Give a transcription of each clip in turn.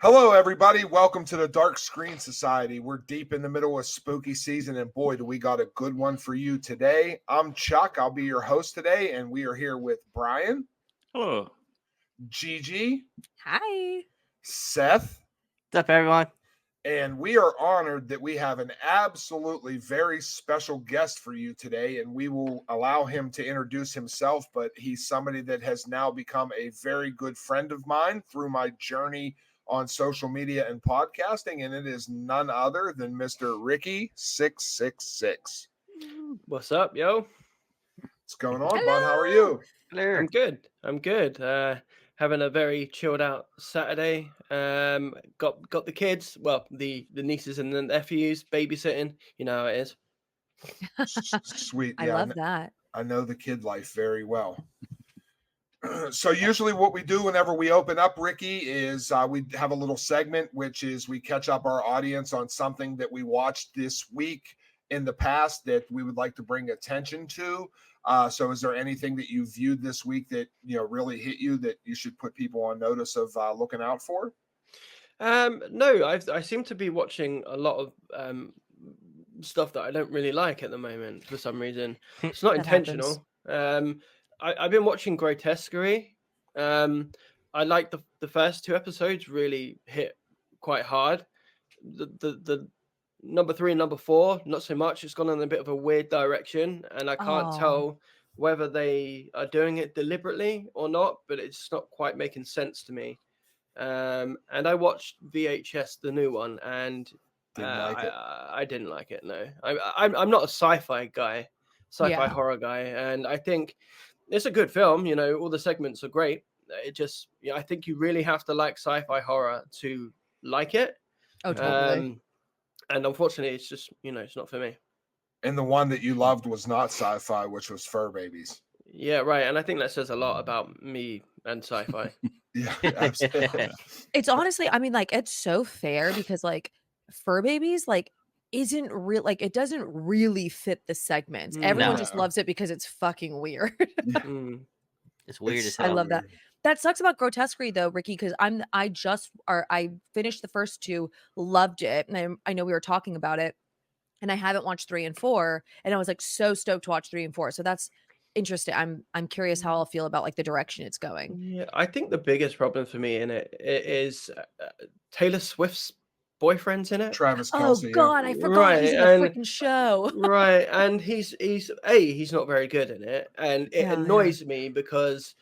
Hello, everybody. Welcome to the Dark Screen Society. We're deep in the middle of spooky season, and boy, do we got a good one for you today. I'm Chuck. I'll be your host today, and we are here with Brian. Hello. Gigi. Hi. Seth. What's up, everyone? And we are honored that we have an absolutely very special guest for you today, and we will allow him to introduce himself, but he's somebody that has now become a very good friend of mine through my journey on social media and podcasting, and it is none other than Mr. RickySixSixSix. What's up, yo? What's going on, bud? How are you? I'm good. Having a very chilled out Saturday. Got the kids, well, the nieces and the nephews babysitting. You know how it is. Sweet. I love that. I know the kid life very well. So usually what we do whenever we open up, Ricky, is we have a little segment, which is we catch up our audience on something that we watched this week in the past that we would like to bring attention to. So is there anything that you viewed this week that, really hit you that you should put people on notice of looking out for? No, I seem to be watching a lot of stuff that I don't really like at the moment for some reason. It's not intentional. I've been watching Grotesquerie. I like the first two episodes really hit quite hard. The number 3 and number 4, not so much. It's gone in a bit of a weird direction, and I can't tell whether they are doing it deliberately or not, but it's not quite making sense to me. And I watched VHS, the new one, and I didn't like it. No, I'm not a sci-fi guy, horror guy, and I think it's a good film. All the segments are great. It just, I think you really have to like sci-fi horror to like it. Oh, totally. And unfortunately, it's just, it's not for me. And the one that you loved was not sci-fi, which was Fur Babies. Yeah, right. And I think that says a lot about me and sci-fi. Yeah, absolutely. It's honestly, it's so fair because Fur Babies, isn't real, it doesn't really fit the segments. Everyone just loves it because it's fucking weird. It's weird as hell. I love that. That sucks about Grotesquerie though, Ricky, because I finished the first 2, loved it, and I know we were talking about it, and I haven't watched 3 and 4, and I was so stoked to watch 3 and 4. So that's interesting. I'm curious how I'll feel about the direction it's going. Yeah, I think the biggest problem for me in it is Taylor Swift's boyfriend's in it. Travis Kelce. Oh God, I forgot he's in the freaking show. Right, and he's not very good in it, and it annoys me because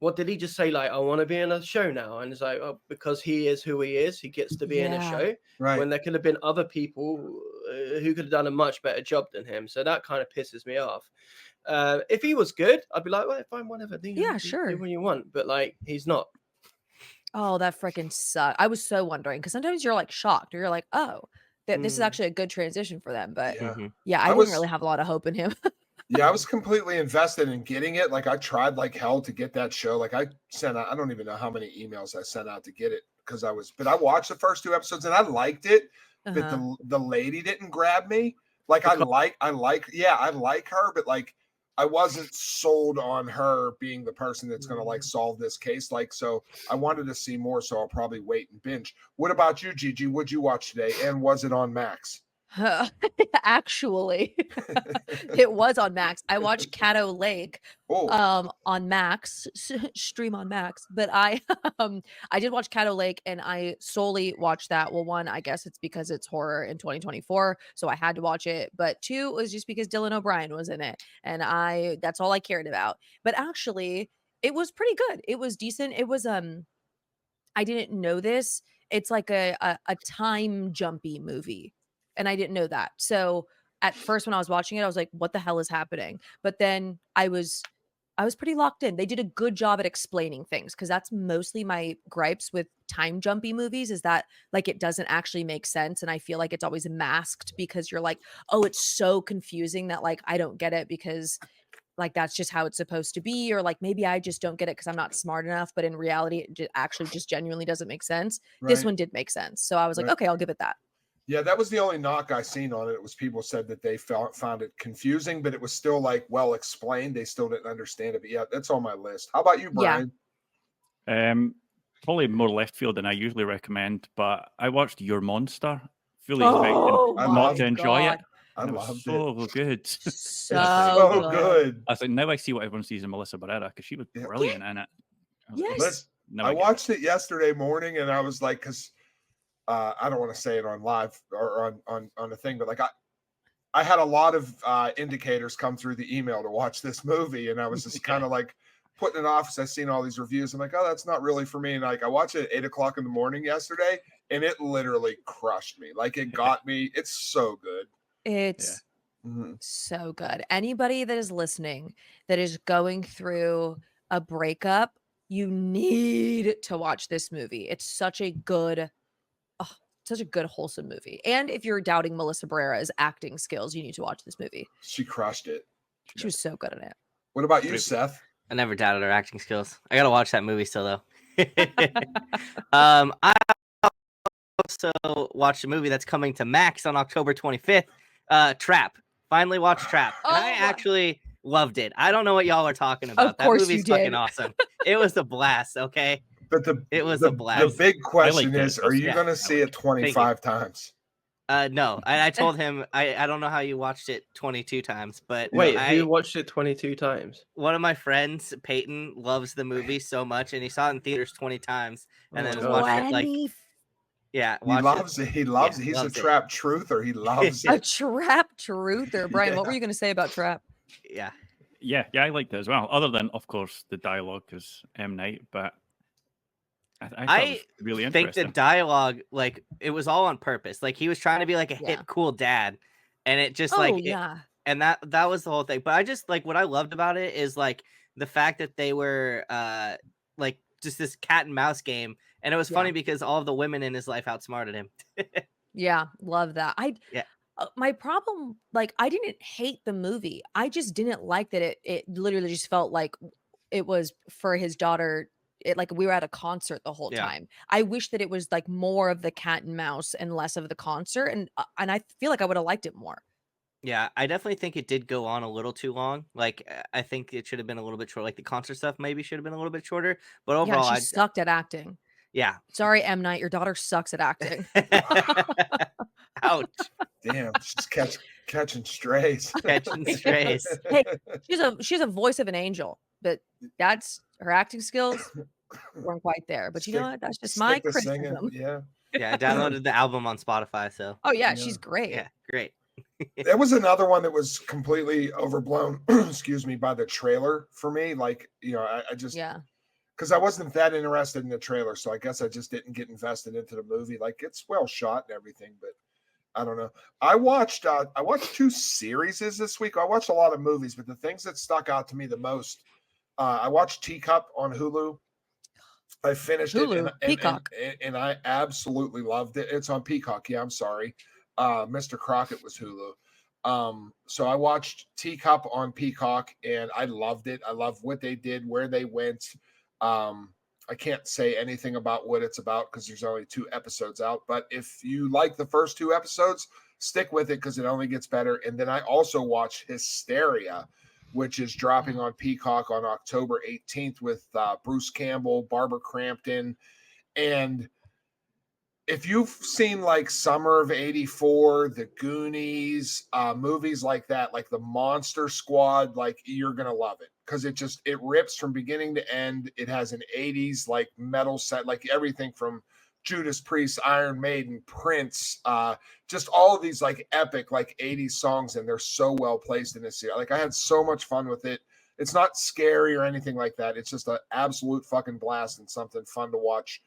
what did he just say? I want to be in a show now, and it's because he is who he is, he gets to be in a show. Right. When there could have been other people who could have done a much better job than him. So that kind of pisses me off. If he was good, I'd be like, well, fine, whatever. Sure. Do what you want, but he's not. Oh, that freaking sucked. I was so wondering because sometimes you're shocked, or you're like, oh, this is actually a good transition for them. But I didn't really have a lot of hope in him. Yeah, I was completely invested in getting it. I tried hell to get that show. I sent out, I don't even know how many emails I sent out to get it but I watched the first 2 episodes and I liked it, but the lady didn't grab me. I like her, but I wasn't sold on her being the person that's going to solve this case. So I wanted to see more, so I'll probably wait and binge. What about you, Gigi? What'd you watch today? And was it on Max? Actually, it was on Max. I watched Caddo Lake on Max, stream on Max, but I did watch Caddo Lake, and I solely watched that. Well, 1, I guess it's because it's horror in 2024, so I had to watch it, but 2 was just because Dylan O'Brien was in it, and that's all I cared about. But actually, it was pretty good. It was decent. It was I didn't know this. It's a time jumpy movie. And I didn't know that. So at first when I was watching it, I was like, what the hell is happening? But then I was pretty locked in. They did a good job at explaining things, because that's mostly my gripes with time jumpy movies, is that it doesn't actually make sense. And I feel like it's always masked because you're like, oh, it's so confusing that I don't get it because that's just how it's supposed to be. Or maybe I just don't get it because I'm not smart enough. But in reality, it actually just genuinely doesn't make sense. Right. This one did make sense. So I was like, okay, I'll give it that. Yeah, that was the only knock I seen on it. It was people said that they found it confusing, but it was still well explained. They still didn't understand it. But yeah, that's on my list. How about you, Brian? probably more left field than I usually recommend, but I watched Your Monster, fully expecting not to enjoy it. I And loved so good. So good. I was like, now I see what everyone sees in Melissa Barrera because she was brilliant in it. Yes. I watched it yesterday morning, and I was like, because I don't want to say it on live or on the thing, but like I had a lot of indicators come through the email to watch this movie, and I was just kind of like putting it off because I seen all these reviews. I'm like, oh, that's not really for me. And like I watched it at 8:00 in the morning yesterday, and it literally crushed me. Like it got me. It's so good. It's so good. Anybody that is listening that is going through a breakup, you need to watch this movie. It's such a good, wholesome movie. And if you're doubting Melissa Barrera's acting skills, you need to watch this movie. She crushed it. She was so good in it. What about you, Seth? I never doubted her acting skills. I gotta watch that movie still though. I also watched a movie that's coming to Max on October 25th. Trap. Finally watched Trap. And I actually loved it. I don't know what y'all are talking about. Of course that movie's you did. fucking awesome. It was a blast, okay? But it was a blast. The big question is, are you going to see it 25 times? No. I told him I don't know how you watched it 22 times, but wait, who watched it 22 times? One of my friends, Peyton, loves the movie so much, and he saw it in theaters 20 times, and then watched it like. Yeah, he loves it. He loves it. He's a Trap truther. He loves it. A Trap truther. Brian, what were you going to say about Trap? Yeah, I liked it as well. Other than, of course, the dialogue is M. Night, but I it was really interesting. I think the dialogue, like, it was all on purpose. Like, he was trying to be like a hip, cool dad, and it just and that was the whole thing. But I just like what I loved about it is like the fact that they were like just this cat and mouse game. And it was funny because all of the women in his life outsmarted him. Yeah, love that. My problem, like, I didn't hate the movie. I just didn't like that it literally just felt like it was for his daughter. Like we were at a concert the whole time. I wish that it was like more of the cat and mouse and less of the concert. And I feel like I would have liked it more. Yeah, I definitely think it did go on a little too long. Like, I think it should have been a little bit shorter. Like the concert stuff maybe should have been a little bit shorter. But overall, she sucked at acting. Yeah. Sorry, M. Night, your daughter sucks at acting. Ouch. Damn, she's catching strays. Catching strays. Hey, she's a voice of an angel, but that's her acting skills weren't quite there. But you know what? That's just my criticism. Yeah. Yeah, I downloaded the album on Spotify, so. Oh yeah, she's great. Yeah, great. There was another one that was completely overblown, excuse me, by the trailer for me. Like, you know, I just because I wasn't that interested in the trailer, so I guess I just didn't get invested into the movie. Like, it's well shot and everything, but I don't know. I watched 2 series this week. I watched a lot of movies, but the things that stuck out to me the most, I watched Teacup on Hulu. I finished Hulu, Peacock, and I absolutely loved it. It's on Peacock. Yeah, I'm sorry. Mr. Crockett was Hulu. So I watched Teacup on Peacock, and I loved it. I love what they did, where they went. I can't say anything about what it's about because there's only 2 episodes out. But if you like the first 2 episodes, stick with it because it only gets better. And then I also watched Hysteria, which is dropping on Peacock on October 18th with Bruce Campbell, Barbara Crampton. And if you've seen like Summer of '84, The Goonies, movies like that, like The Monster Squad, like you're going to love it because it rips from beginning to end. It has an 80s like metal set, like everything from Judas Priest, Iron Maiden, Prince, just all of these like epic like 80s songs, and they're so well placed in this year. Like I had so much fun with it. It's not scary or anything like that. It's just an absolute fucking blast and something fun to watch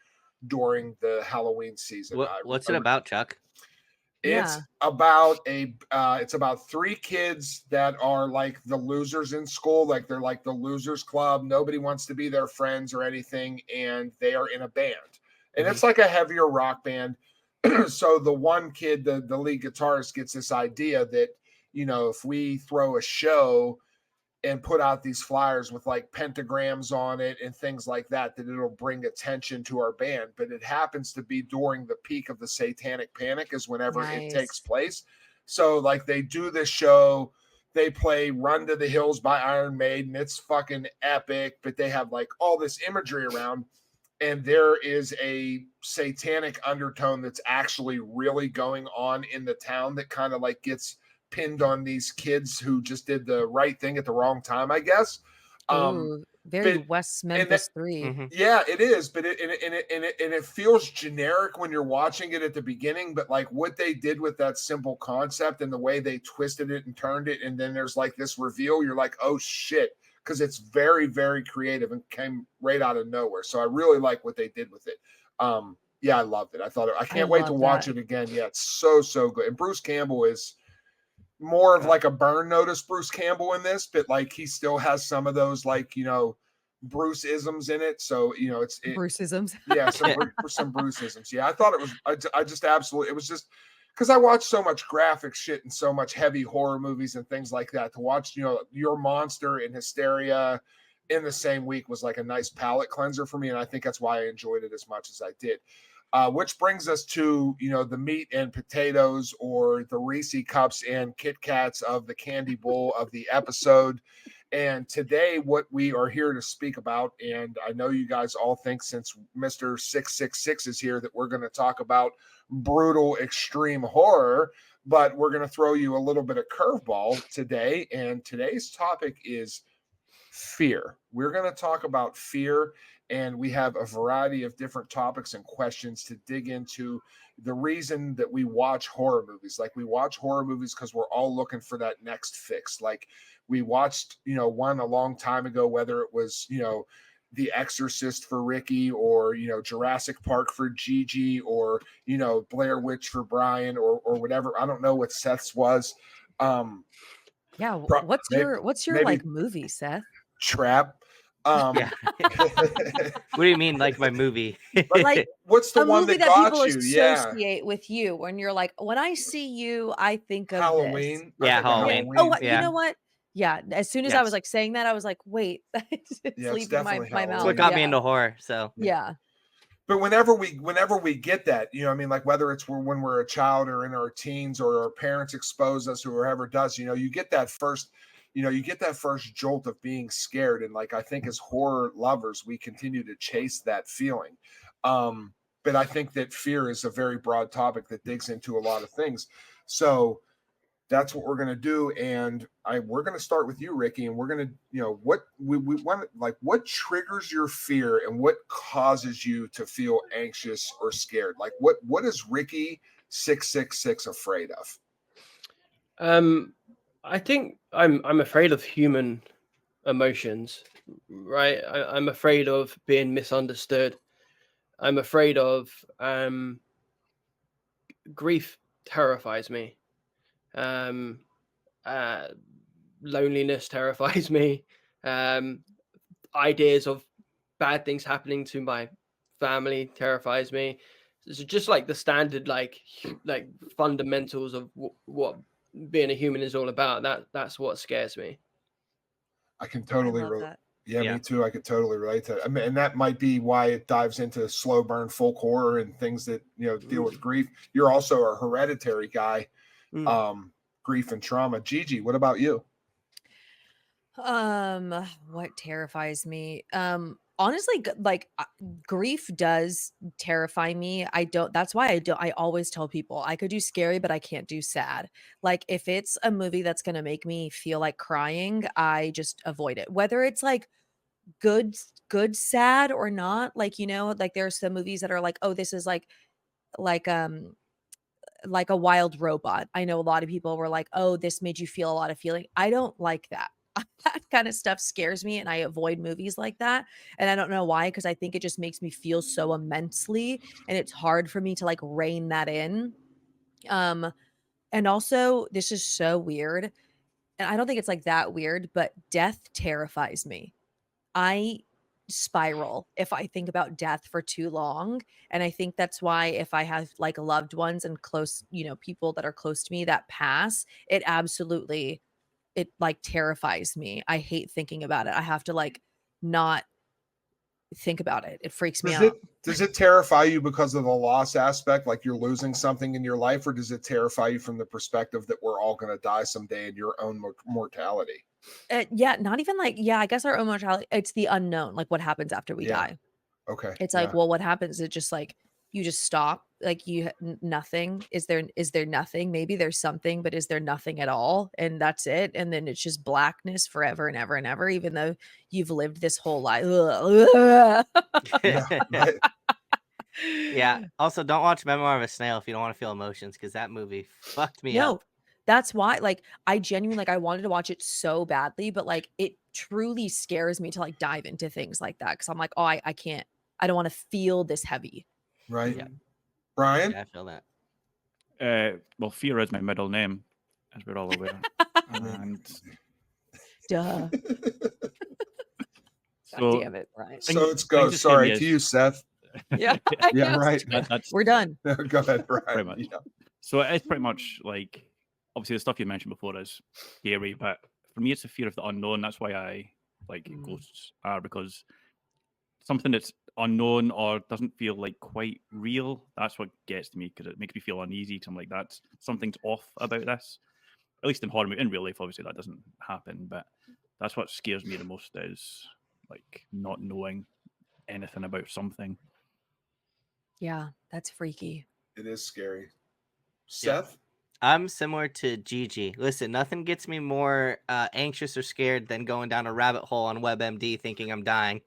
during the Halloween season. What's it about, Chuck? It's about it's about 3 kids that are like the losers in school. Like they're like the losers club. Nobody wants to be their friends or anything. And they are in a band. And it's like a heavier rock band. So the one kid, the lead guitarist, gets this idea that, you know, if we throw a show and put out these flyers with like pentagrams on it and things like that, that it'll bring attention to our band. But it happens to be during the peak of the Satanic Panic is whenever it takes place. So like they do this show, they play Run to the Hills by Iron Maiden. It's fucking epic, but they have like all this imagery around. and there is a satanic undertone that's actually really going on in the town that kind of like gets pinned on these kids who just did the right thing at the wrong time, I guess. Ooh, very West Memphis 3. Yeah, it is, but it feels generic when you're watching it at the beginning, but like what they did with that simple concept and the way they twisted it and turned it, and then there's like this reveal, you're like, oh shit, because it's very, very creative and came right out of nowhere. So I really like what they did with it. Yeah, I loved it. I can't wait to watch it again. Yeah, it's so good. And Bruce Campbell is more of like a burn notice Bruce Campbell in this, but like he still has some of those like, you know, Bruce isms in it. So, you know, it's Bruce isms. Yeah, some Bruce isms. Yeah, I thought it was, I just absolutely, it was just because I watch so much graphic shit and so much heavy horror movies and things like that. To watch, you know, Your Monster and Hysteria in the same week was like a nice palate cleanser for me. And I think that's why I enjoyed it as much as I did. Which brings us to, you know, the meat and potatoes, or the Reese Cups and Kit Kats of the candy bowl of the episode. And today, what we are here to speak about, and I know you guys all think since Mr. 666 is here that we're going to talk about brutal extreme horror, but we're going to throw you a little bit of curveball today. And today's topic is fear. We're going to talk about fear, and we have a variety of different topics and questions to dig into the reason that we watch horror movies. Like, we watch horror movies because we're all looking for that next fix. Like, we watched, you know, one a long time ago, whether it was, you know, The Exorcist for Ricky, or, you know, Jurassic Park for Gigi, or, you know, Blair Witch for Brian, or whatever. I don't know what Seth's was. Yeah, what's your like movie, Seth? Trap. Yeah. What do you mean, like my movie? Like, what's the one that got people you? associate with you when you're like, when I see you, I think of Halloween. This. Yeah, Halloween. Oh, you know what? Yeah. As soon as I was like saying that, I was like, wait, it's leaving my mouth. That's what got me into horror. So yeah. But whenever we get that, you know, I mean, like whether it's when we're a child or in our teens, or our parents expose us, or whoever does, you know, you get that first jolt of being scared. And like, I think as horror lovers, we continue to chase that feeling. But I think that fear is a very broad topic that digs into a lot of things. So that's what we're going to do. And we're going to start with you, Ricky, and we're going to, you know, what we want, like, what triggers your fear and what causes you to feel anxious or scared? Like, what is Ricky 666 afraid of? I think I'm afraid of human emotions, right? I'm afraid of being misunderstood. I'm afraid of grief. Terrifies me. Loneliness terrifies me. Ideas of bad things happening to my family terrifies me. It's just like the standard, like fundamentals of what being a human is all about. That's what scares me. I can totally relate. Yeah, me too. I could totally relate to that. I mean, and that might be why it dives into slow burn folk horror and things that, you know, deal with grief. You're also a hereditary guy. Grief and trauma. Gigi, what about you? What terrifies me? Honestly, like grief does terrify me. That's why I always tell people I could do scary, but I can't do sad. Like, if it's a movie that's going to make me feel like crying, I just avoid it. Whether it's like good sad or not. Like, you know, like there's some movies that are like, oh, this is like a Wild Robot. I know a lot of people were like, oh, this made you feel a lot of feeling. I don't like that. That kind of stuff scares me, and I avoid movies like that. And I don't know why, because I think it just makes me feel so immensely, and it's hard for me to like rein that in. And also, this is so weird, and I don't think it's like that weird, but death terrifies me. I spiral if I think about death for too long. And I think that's why if I have like loved ones and close, you know, people that are close to me that pass, it like terrifies me. I hate thinking about it. I have to like not think about it. It freaks me out. Does it terrify you because of the loss aspect, like you're losing something in your life, or does it terrify you from the perspective that we're all going to die someday in your own mortality? Yeah, not even like, yeah, I guess our own mortality. It's the unknown, like what happens after we die. Okay. It's like, well, what happens? It just like you just stop, like nothing. Is there nothing? Maybe there's something, but is there nothing at all? And that's it. And then it's just blackness forever and ever and ever, even though you've lived this whole life. Yeah, right. Yeah. Also, don't watch Memoir of a Snail if you don't want to feel emotions, because that movie fucked me up. That's why, like, I genuinely, like, I wanted to watch it so badly, but like, it truly scares me to like dive into things like that, because I'm like, oh, I can't. I don't want to feel this heavy. Right. Yeah. Brian? Yeah, I feel that. Well, fear is my middle name, as we're all aware. And duh. So, God damn it, Brian. So it's go. Sorry to you, Seth. Yeah. Yeah, right. We're done. Go ahead, Brian. Pretty much. Yeah. So it's pretty much like, obviously the stuff you mentioned before is scary, but for me it's the fear of the unknown. That's why I like ghosts are, because something that's unknown or doesn't feel like quite real, that's what gets to me, because it makes me feel uneasy, because I'm like, that's something's off about this. At least in horror movie. In real life, obviously that doesn't happen, but that's what scares me the most, is like not knowing anything about something. Yeah, that's freaky. It is scary. Seth? I'm similar to Gigi. Listen, nothing gets me more anxious or scared than going down a rabbit hole on WebMD thinking I'm dying.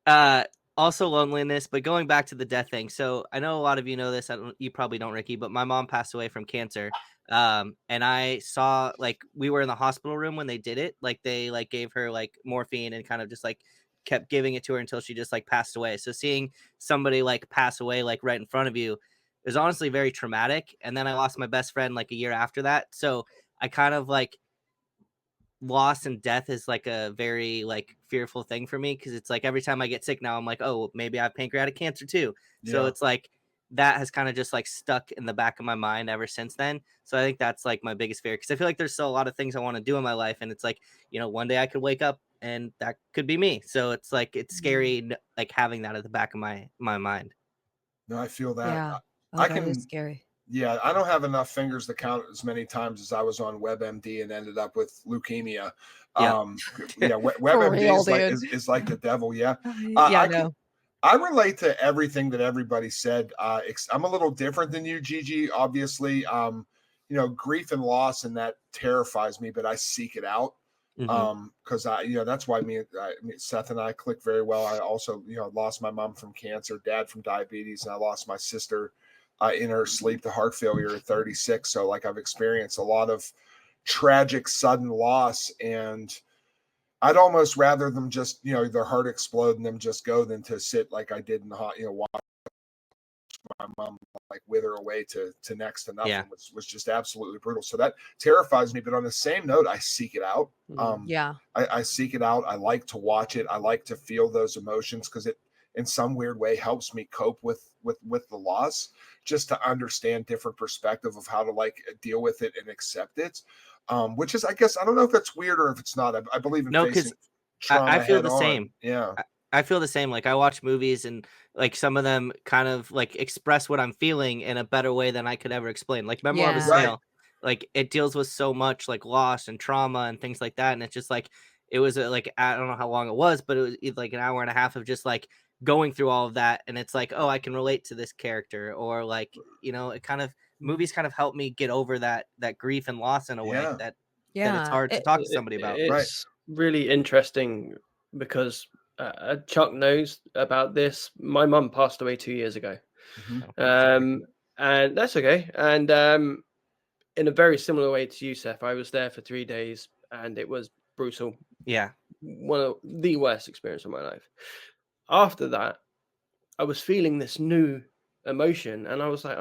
But also loneliness. But going back to the death thing, so I know a lot of you know this. You probably don't, Ricky, but my mom passed away from cancer. And I saw, like, we were in the hospital room when they did it. Like, they like gave her like morphine and kind of just like kept giving it to her until she just like passed away. So seeing somebody like pass away like right in front of you is honestly very traumatic. And then I lost my best friend like a year after that. So I kind of like, loss and death is like a very like fearful thing for me, because it's like every time I get sick now, I'm like, oh, maybe I have pancreatic cancer too. So it's like that has kind of just like stuck in the back of my mind ever since then. So I think that's like my biggest fear, because I feel like there's still a lot of things I want to do in my life, and it's like, you know, one day I could wake up and that could be me. So it's like, it's scary like having that at the back of my mind. No, I feel that. Yeah. I that can. is scary. Yeah, I don't have enough fingers to count as many times as I was on WebMD and ended up with leukemia. WebMD is like the devil. Yeah. I relate to everything that everybody said. I'm a little different than you, Gigi. Obviously, grief and loss, and that terrifies me, but I seek it out. Because that's why Seth and I click very well. I also, lost my mom from cancer, dad from diabetes, and I lost my sister in her sleep to heart failure at 36. So like, I've experienced a lot of tragic sudden loss, and I'd almost rather them just, their heart explode and them just go than to sit like I did in the hot, watch my mom like wither away to next to nothing, which was just absolutely brutal. So that terrifies me. But on the same note, I seek it out. I seek it out. I like to watch it. I like to feel those emotions, because it in some weird way helps me cope with the loss, just to understand different perspective of how to like deal with it and accept it. Which is, I guess, I don't know if that's weird or if it's not. I believe in facing trauma. I feel the same. Yeah. I feel the same. Like, I watch movies and like some of them kind of like express what I'm feeling in a better way than I could ever explain. Like Memoir of a Snail, like it deals with so much like loss and trauma and things like that. And it's just like, it was like, I don't know how long it was, but it was like an hour and a half of just like going through all of that. And it's like, oh, I can relate to this character, or like, it kind of, movies kind of help me get over that grief and loss in a way that it's hard to talk to somebody about. It's really interesting, because Chuck knows about this. My mum passed away 2 years ago. And that's okay. And in a very similar way to you, Seth, I was there for 3 days and it was brutal. Yeah. One of the worst experiences of my life. After that, I was feeling this new emotion, and I was like,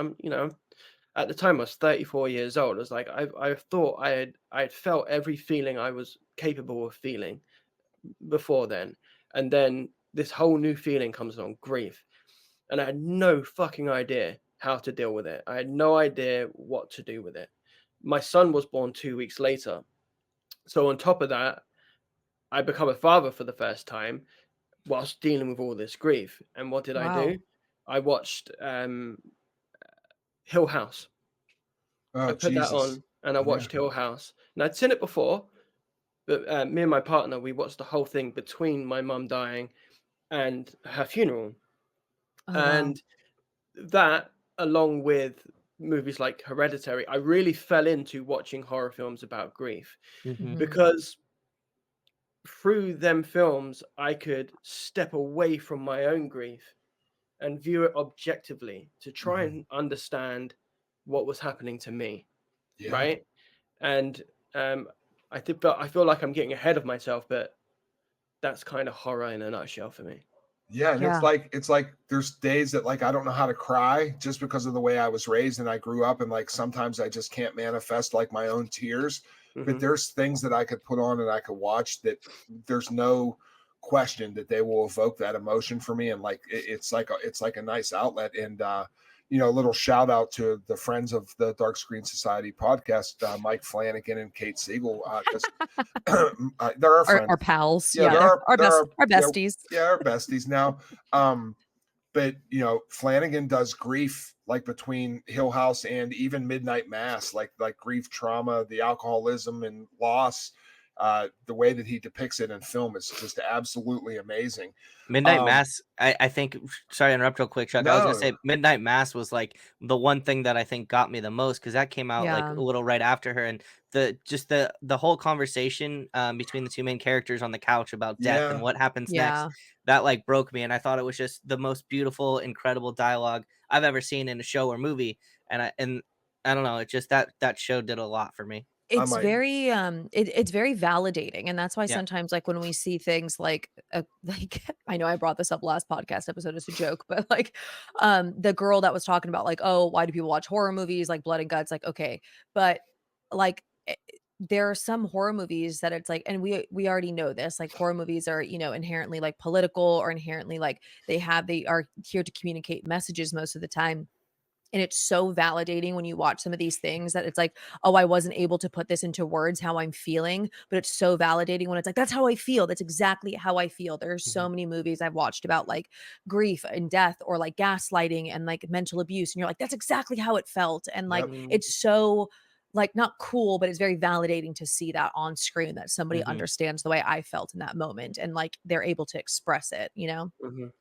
at the time I was 34 years old. I was like, I thought I had felt every feeling I was capable of feeling before then. And then this whole new feeling comes along, grief. And I had no fucking idea how to deal with it. I had no idea what to do with it. My son was born 2 weeks later. So on top of that, I become a father for the first time whilst dealing with all this grief. And what did I do? I watched Hill House. I put that on and I watched Hill House. And I'd seen it before, But me and my partner, we watched the whole thing between my mum dying and her funeral. Oh, wow. And that, along with movies like Hereditary, I really fell into watching horror films about grief because through them films, I could step away from my own grief and view it objectively to try and understand what was happening to me. Yeah. Right. And I feel like I'm getting ahead of myself, but that's kind of horror in a nutshell for me. Yeah, and it's like there's days that like I don't know how to cry just because of the way I was raised and I grew up, and like sometimes I just can't manifest like my own tears. But there's things that I could put on and I could watch that there's no question that they will evoke that emotion for me, and like it's like a nice outlet. And you know, a little shout out to the friends of the Dark Screen Society podcast, Mike Flanagan and Kate Siegel, because they're our friends, our pals. Yeah, they're our besties. Yeah, our besties now. But you know, Flanagan does grief like between Hill House and even Midnight Mass, like grief, trauma, the alcoholism and loss. The way that he depicts it in film is just absolutely amazing. Midnight Mass, I think, sorry to interrupt real quick, Chuck. I was gonna say Midnight Mass was like the one thing that I think got me the most, because that came out like a little right after her, and the whole conversation between the two main characters on the couch about death and what happens next, that like broke me, and I thought it was just the most beautiful, incredible dialogue I've ever seen in a show or movie, and I don't know, it just that show did a lot for me. It's very it's very validating, and that's why sometimes like when we see things like I know I brought this up last podcast episode as a joke, but like the girl that was talking about like, oh, why do people watch horror movies like blood and guts, like okay, but like there are some horror movies that it's like, and we already know this, like horror movies are, you know, inherently like political or inherently like they are here to communicate messages most of the time. And it's so validating when you watch some of these things that it's like, oh, I wasn't able to put this into words how I'm feeling, but it's so validating when it's like, that's how I feel. That's exactly how I feel. There's so many movies I've watched about like grief and death or like gaslighting and like mental abuse. And you're like, that's exactly how it felt. And like, it's so like not cool, but it's very validating to see that on screen, that somebody understands the way I felt in that moment and like they're able to express it, you know?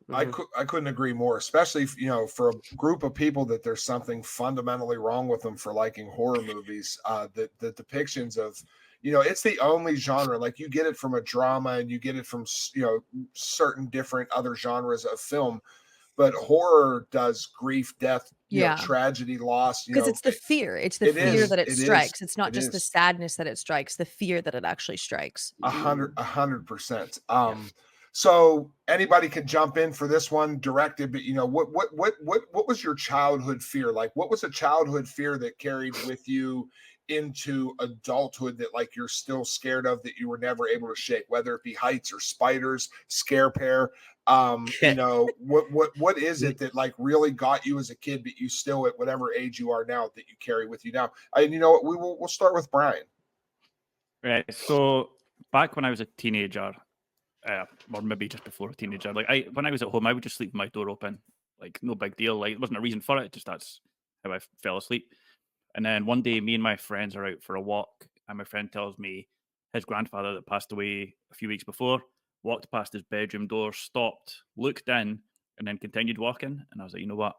I couldn't agree more, especially if, you know, for a group of people that there's something fundamentally wrong with them for liking horror movies. The depictions of, you know, it's the only genre, like you get it from a drama and you get it from, you know, certain different other genres of film, but horror does grief, death, you know, tragedy, loss, because it's the fear. It's the fear that it strikes. It's not just the sadness that it strikes, the fear that it actually strikes. 100%. So anybody can jump in for this one directed, but you know, what was your childhood fear? Like, what was a childhood fear that carried with you into adulthood that like you're still scared of, that you were never able to shake, whether it be heights or spiders, scare pair? You know, what is it that like really got you as a kid, but you still at whatever age you are now that you carry with you now? And you know what, we'll start with Brian. Right. So back when I was a teenager, or maybe just before a teenager, like when I was at home, I would just sleep with my door open, like no big deal. Like there wasn't a reason for it, just that's how I fell asleep. And then one day, me and my friends are out for a walk, and my friend tells me his grandfather that passed away a few weeks before walked past his bedroom door, stopped, looked in, and then continued walking. And I was like, you know what?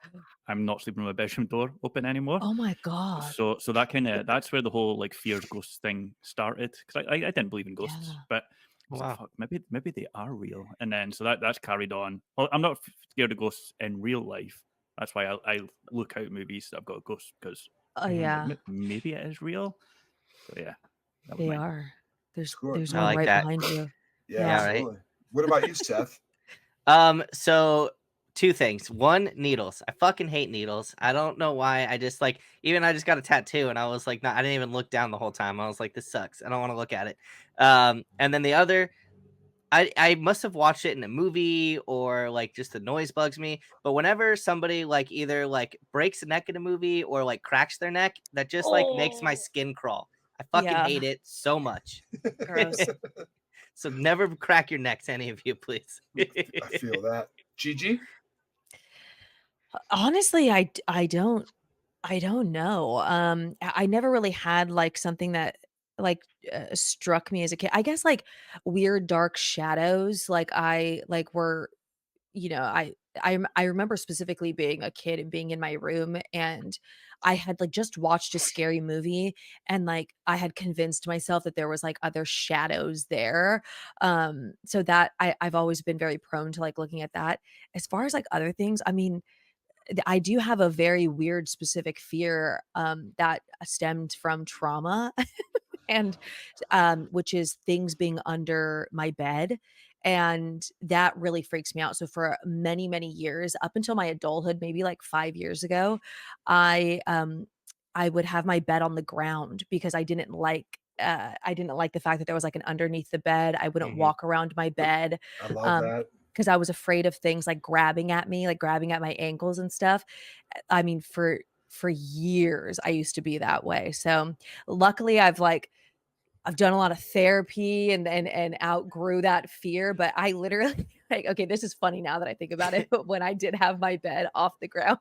I'm not sleeping with my bedroom door open anymore. Oh my God. So that that's where the whole like fear of ghosts thing started. Because I didn't believe in ghosts, but like, fuck, maybe they are real. And then so that's carried on. Well, I'm not scared of ghosts in real life. That's why I look out movies that have got ghosts, because maybe it is real. So yeah, they are. There's one like right that. behind you. Yeah, absolutely. Right. What about you, Seth? So two things. One, needles. I fucking hate needles. I don't know why. I just like, even I just got a tattoo and I was like, I didn't even look down the whole time. I was like, this sucks. I don't want to look at it. And then the other, I must have watched it in a movie or like just the noise bugs me. But whenever somebody like either like breaks a neck in a movie or like cracks their neck, that just like makes my skin crawl. I fucking hate it so much. Gross. So never crack your necks, any of you, please. I feel that. Gigi? Honestly, I don't know. I never really had like something that like struck me as a kid. I guess like weird dark shadows. Like I like were, you know, I remember specifically being a kid and being in my room, and I had like just watched a scary movie, and like I had convinced myself that there was like other shadows there. So that I've always been very prone to like looking at that. As far as like other things, I mean, I do have a very weird specific fear that stemmed from trauma and which is things being under my bed. And that really freaks me out. So for many, many years, up until my adulthood, maybe like 5 years ago, I would have my bed on the ground because I didn't like the fact that there was like an underneath the bed. I wouldn't walk around my bed. I love that. Because I was afraid of things like grabbing at me, like grabbing at my ankles and stuff. I mean, for years I used to be that way. So luckily I've done a lot of therapy and outgrew that fear, but I literally like, okay, this is funny now that I think about it, but when I did have my bed off the ground,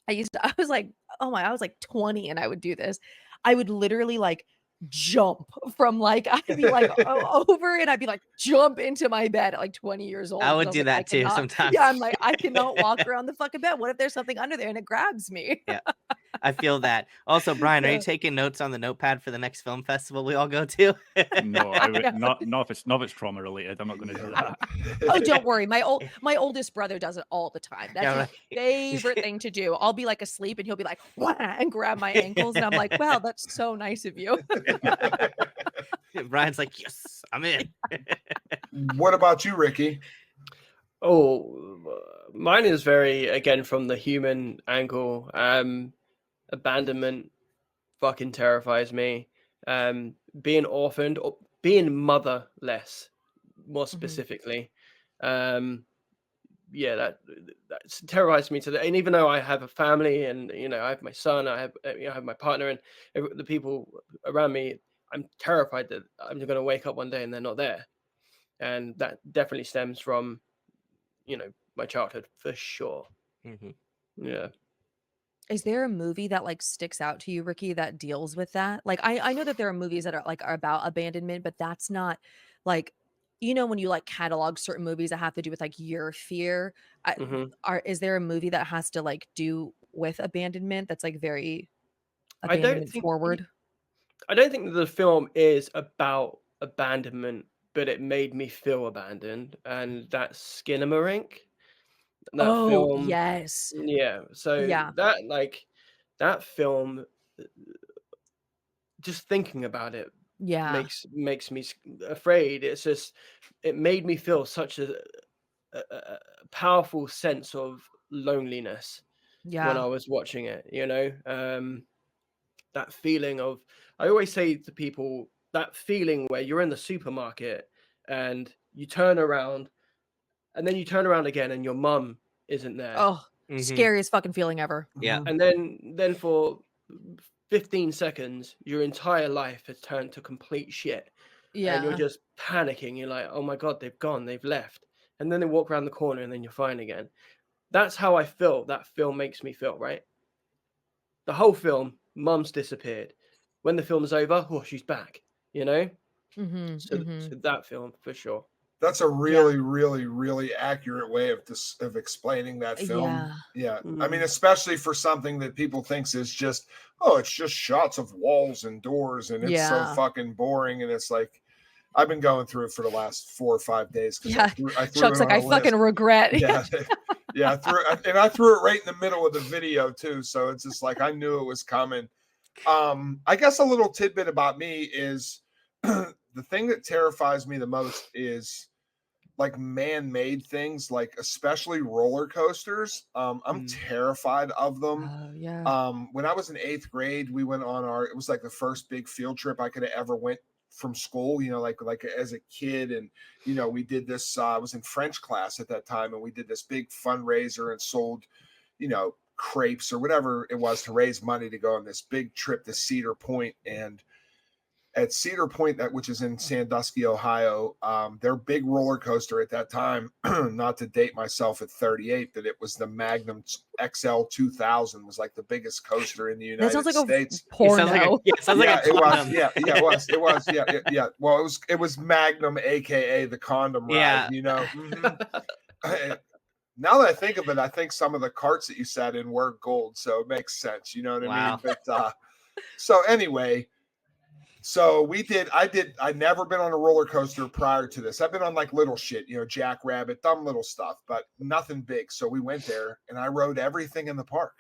I was like, oh my, I was like 20 and I would do this. I would literally like jump from like, I'd be like over and I'd be like, jump into my bed at like 20 years old. I 'Cause would was do like, that too sometimes. Yeah, I'm like, I cannot walk around the fucking bed. What if there's something under there and it grabs me? Yeah, I feel that. Also, Brian, are you Yeah. taking notes on the notepad for the next film festival we all go to? No, I would Yeah. not if it's trauma related. I'm not going to do that. Oh, don't worry. My oldest brother does it all the time. That's Yeah, his favorite thing to do. I'll be like asleep and he'll be like, "Wah," and grab my ankles. And I'm like, wow, that's so nice of you. Brian's like, yes, I'm in. What about you, Ricky? Oh, mine is very, again, from the human angle. Abandonment fucking terrifies me. Being orphaned or being motherless, more specifically. Yeah, that terrorized me to the, and even though I have a family and, you know, I have my son, I have my partner and the people around me, I'm terrified that I'm going to wake up one day and they're not there. And that definitely stems from, you know, my childhood for sure. Yeah. Is there a movie that like sticks out to you, Ricky, that deals with that? Like I know that there are movies that are about abandonment, but that's not like, you know, when you like catalog certain movies that have to do with like your fear. Is there a movie that has to like do with abandonment that's like very I don't abandonment think forward? I don't think that the film is about abandonment, but it made me feel abandoned, and that's Skinamarink. That Oh, film, yes. yeah. So Yeah. that film, just thinking about it Yeah. makes me afraid. It's just, it made me feel such a powerful sense of loneliness when Yeah. I was watching it. You know, that feeling of, I always say to people, that feeling where you're in the supermarket and you turn around and then you turn around again and your mum isn't there. Oh, scariest fucking feeling ever. Yeah. And then for 15 seconds, your entire life has turned to complete shit. And you're Yeah. just panicking. You're like, oh my God, they've gone, they've left. And then they walk around the corner and then you're fine again. That's how I feel. That film makes me feel, right? The whole film, mum's disappeared. When the film's over, oh, she's back, you know? So that film for sure. That's a really, really, really accurate way of explaining that film. Yeah. I mean, especially for something that people thinks is just, oh, it's just shots of walls and doors and it's so fucking boring. And it's like, I've been going through it for the last 4 or 5 days. Yeah. I threw Chuck's it like, on I a fucking list. regret. Yeah. Yeah. I threw it right in the middle of the video too. So it's just like, I knew it was coming. I guess a little tidbit about me is the thing that terrifies me the most is like man-made things, like especially roller coasters. I'm terrified of them. When I was in 8th grade, we went on it was like the first big field trip I could have ever went from school, you know, like as a kid. And, you know, we did this, I was in French class at that time, and we did this big fundraiser and sold, you know, crepes or whatever it was to raise money to go on this big trip to Cedar Point. And at Cedar Point, which is in Sandusky, Ohio. Their big roller coaster at that time, not to date myself at 38, but it was the Magnum XL 2000, was like the biggest coaster in the United States. Porno. It sounds like a condom. It was. Yeah. Well, it was Magnum, aka the condom ride. You know. Now that I think of it, I think some of the carts that you sat in were gold, so it makes sense. You know what I mean? But so anyway. So I'd never been on a roller coaster prior to this. I've been on like little shit, you know, Jackrabbit, dumb little stuff, but nothing big. So we went there and I rode everything in the park,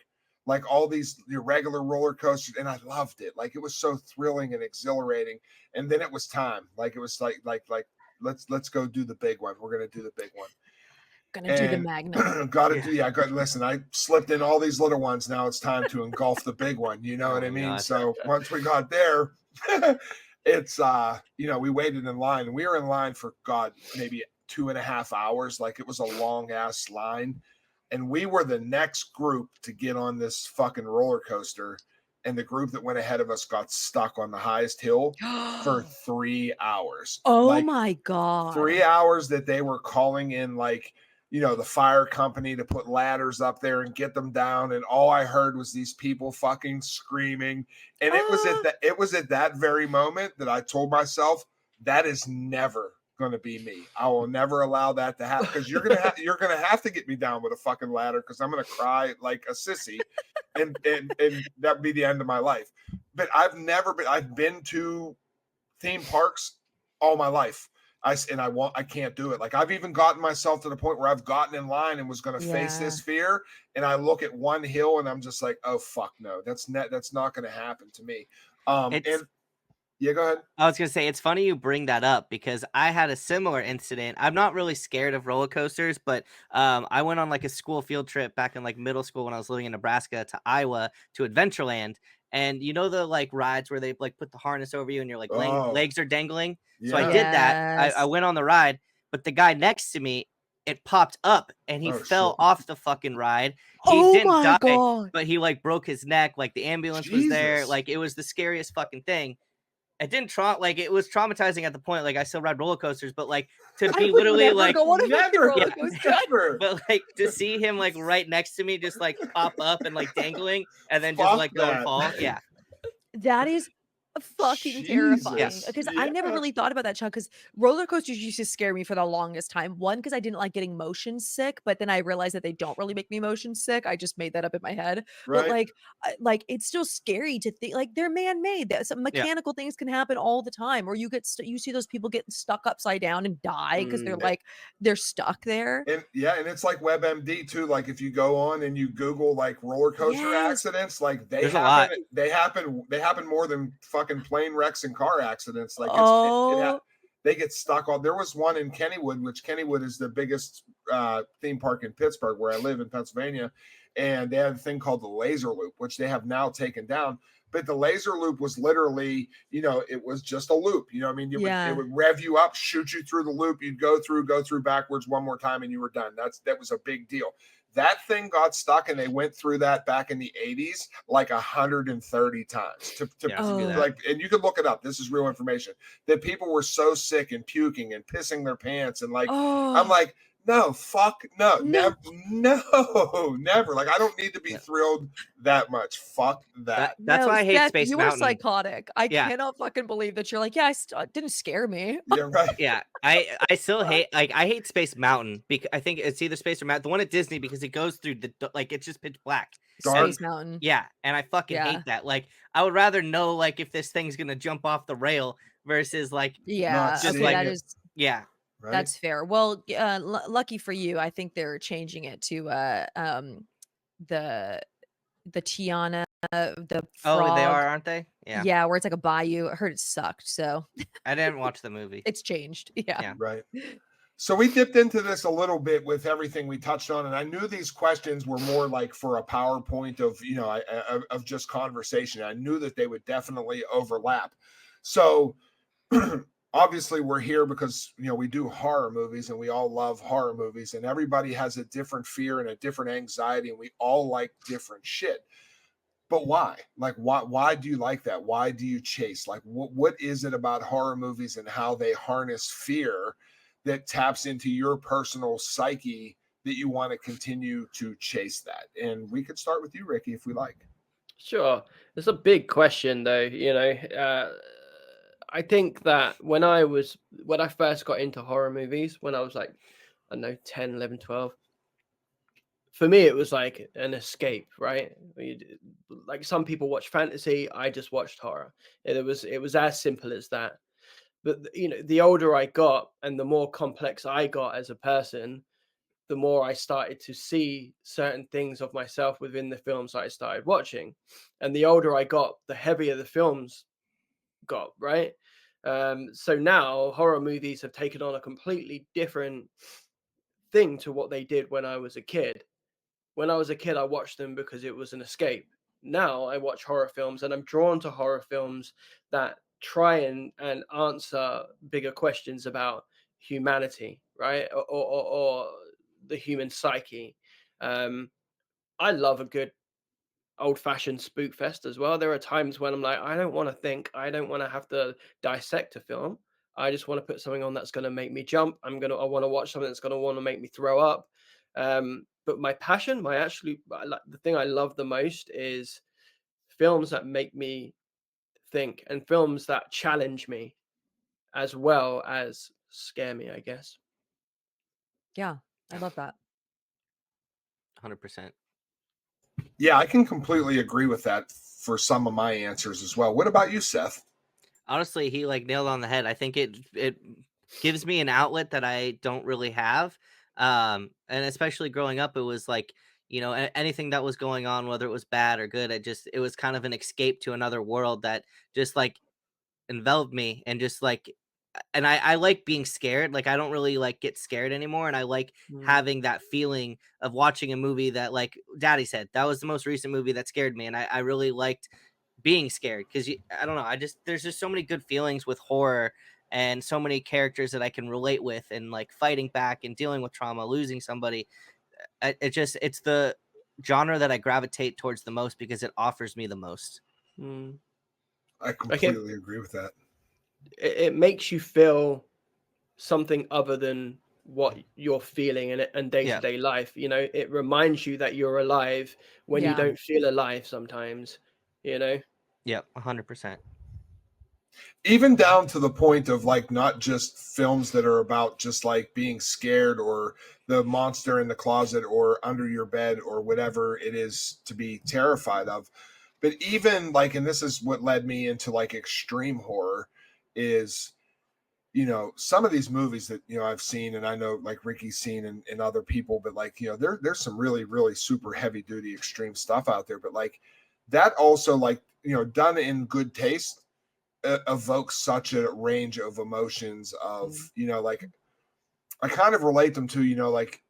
like all these regular roller coasters. And I loved it. Like it was so thrilling and exhilarating. And then it was time. Like it was like, let's go do the big one. We're going to do the big one. Gonna do the Magnum. Listen, I slipped in all these little ones. Now it's time to engulf the big one. You know what I mean? God. So once we got there, it's we waited in line. We were in line for maybe 2.5 hours. Like it was a long ass line, and we were the next group to get on this fucking roller coaster. And the group that went ahead of us got stuck on the highest hill for 3 hours. Oh my God! 3 hours that they were calling in the fire company to put ladders up there and get them down. And all I heard was these people fucking screaming. And it was at that very moment that I told myself, that is never going to be me. I will never allow that to happen, because you're going to have to get me down with a fucking ladder, because I'm going to cry like a sissy and that'd be the end of my life. But I've been to theme parks all my life. I can't do it. Like I've even gotten myself to the point where I've gotten in line and was going to face this fear. And I look at one hill and I'm just like, oh fuck no, that's not going to happen to me. Go ahead. I was going to say, it's funny you bring that up, because I had a similar incident. I'm not really scared of roller coasters, but I went on like a school field trip back in like middle school when I was living in Nebraska to Iowa to Adventureland. And you know the like rides where they like put the harness over you and your like legs are dangling. Yeah. So I did that. I went on the ride, but the guy next to me, it popped up and he fell off the fucking ride. He didn't die, but he like broke his neck. Like the ambulance was there. Like it was the scariest fucking thing. It didn't it was traumatizing at the point. Like I still ride roller coasters, but like to be literally like never. But like to see him like right next to me, just like pop up and like dangling, and then just like go and fall. Yeah, that is fucking terrifying, because I never really thought about that, Chuck, because roller coasters used to scare me for the longest time. One, because I didn't like getting motion sick, but then I realized that they don't really make me motion sick. I just made that up in my head. But like it's still scary to think, like, they're man-made. Some mechanical things can happen all the time, or you see those people getting stuck upside down and die because they're stuck there. And it's like WebMD too. Like if you go on and you Google like roller coaster accidents, like they happen more than fucking plane wrecks and car accidents. Like they get stuck on. There was one in Kennywood, which Kennywood is the biggest theme park in Pittsburgh, where I live in Pennsylvania, and they had a thing called the Laser Loop, which they have now taken down. But the Laser Loop was literally, it was just a loop. You know what I mean? It would rev you up, shoot you through the loop. You'd go through backwards one more time, and you were done. That was a big deal. That thing got stuck, and they went through that back in the 80s like 130 times to do that. Like, and you can look it up. This is real information. That people were so sick and puking and pissing their pants, and like I'm like, no, fuck, no, never. Like I don't need to be thrilled that much. Fuck that. That's why I hate Space Mountain. You are psychotic. I cannot fucking believe that you're like, it didn't scare me. Yeah, right. Yeah, I still hate, I hate Space Mountain, because I think it's either Space or Mountain. The one at Disney, because it goes through it's just pitch black. Space Mountain. Yeah, and I fucking hate that. Like I would rather know like if this thing's gonna jump off the rail versus like just like that is Right? That's fair. Well, lucky for you, I think they're changing it to the Tiana, the frog. Oh, they are, aren't they? Yeah, where it's like a bayou. I heard it sucked, so I didn't watch the movie. It's changed. Yeah. Right. So we dipped into this a little bit with everything we touched on, and I knew these questions were more like for a PowerPoint of just conversation. I knew that they would definitely overlap. So obviously we're here because we do horror movies, and we all love horror movies, and everybody has a different fear and a different anxiety, and we all like different shit. But why? Like, why do you like that? Why do you chase? Like, what is it about horror movies and how they harness fear that taps into your personal psyche that you want to continue to chase that? And we could start with you, Ricky, if we like. Sure. It's a big question, though. I think that when I first got into horror movies, when I was like, I don't know, 10, 11, 12, for me, it was like an escape, right? Like some people watch fantasy, I just watched horror. It was as simple as that. But the older I got and the more complex I got as a person, the more I started to see certain things of myself within the films I started watching. And the older I got, the heavier the films got, right? So now horror movies have taken on a completely different thing to what they did when I was a kid. When I was a kid, I watched them because it was an escape. Now I watch horror films and I'm drawn to horror films that try and answer bigger questions about humanity, right? Or the human psyche. I love a good old-fashioned spook fest as well. There are times when I'm like, I don't want to think, I don't want to have to dissect a film. I just want to put something on that's going to make me jump. I want to watch something that's going to want to make me throw up. But my passion, the thing I love the most is films that make me think and films that challenge me as well as scare me, I guess. Yeah, I love that. 100%. Yeah, I can completely agree with that for some of my answers as well. What about you, Seth? Honestly, he like nailed on the head. I think it gives me an outlet that I don't really have. And especially growing up, it was like, anything that was going on, whether it was bad or good, it was kind of an escape to another world that just like enveloped me and just like, and I like being scared. Like I don't really like get scared anymore. And I like having that feeling of watching a movie that, like Daddy said, that was the most recent movie that scared me. And I really liked being scared because I don't know. There's just so many good feelings with horror and so many characters that I can relate with and like fighting back and dealing with trauma, losing somebody. It's the genre that I gravitate towards the most because it offers me the most. I completely agree with that. It makes you feel something other than what you're feeling and day-to-day life. It reminds you that you're alive when you don't feel alive sometimes. Yep, 100%. Even down to the point of like not just films that are about just like being scared or the monster in the closet or under your bed or whatever it is to be terrified of, but even like, and this is what led me into like extreme horror, is some of these movies that I've seen, and I know like Ricky's seen and other people, but like there's some really really super heavy duty extreme stuff out there, but like that also, like done in good taste, evokes such a range of emotions of like I kind of relate them to like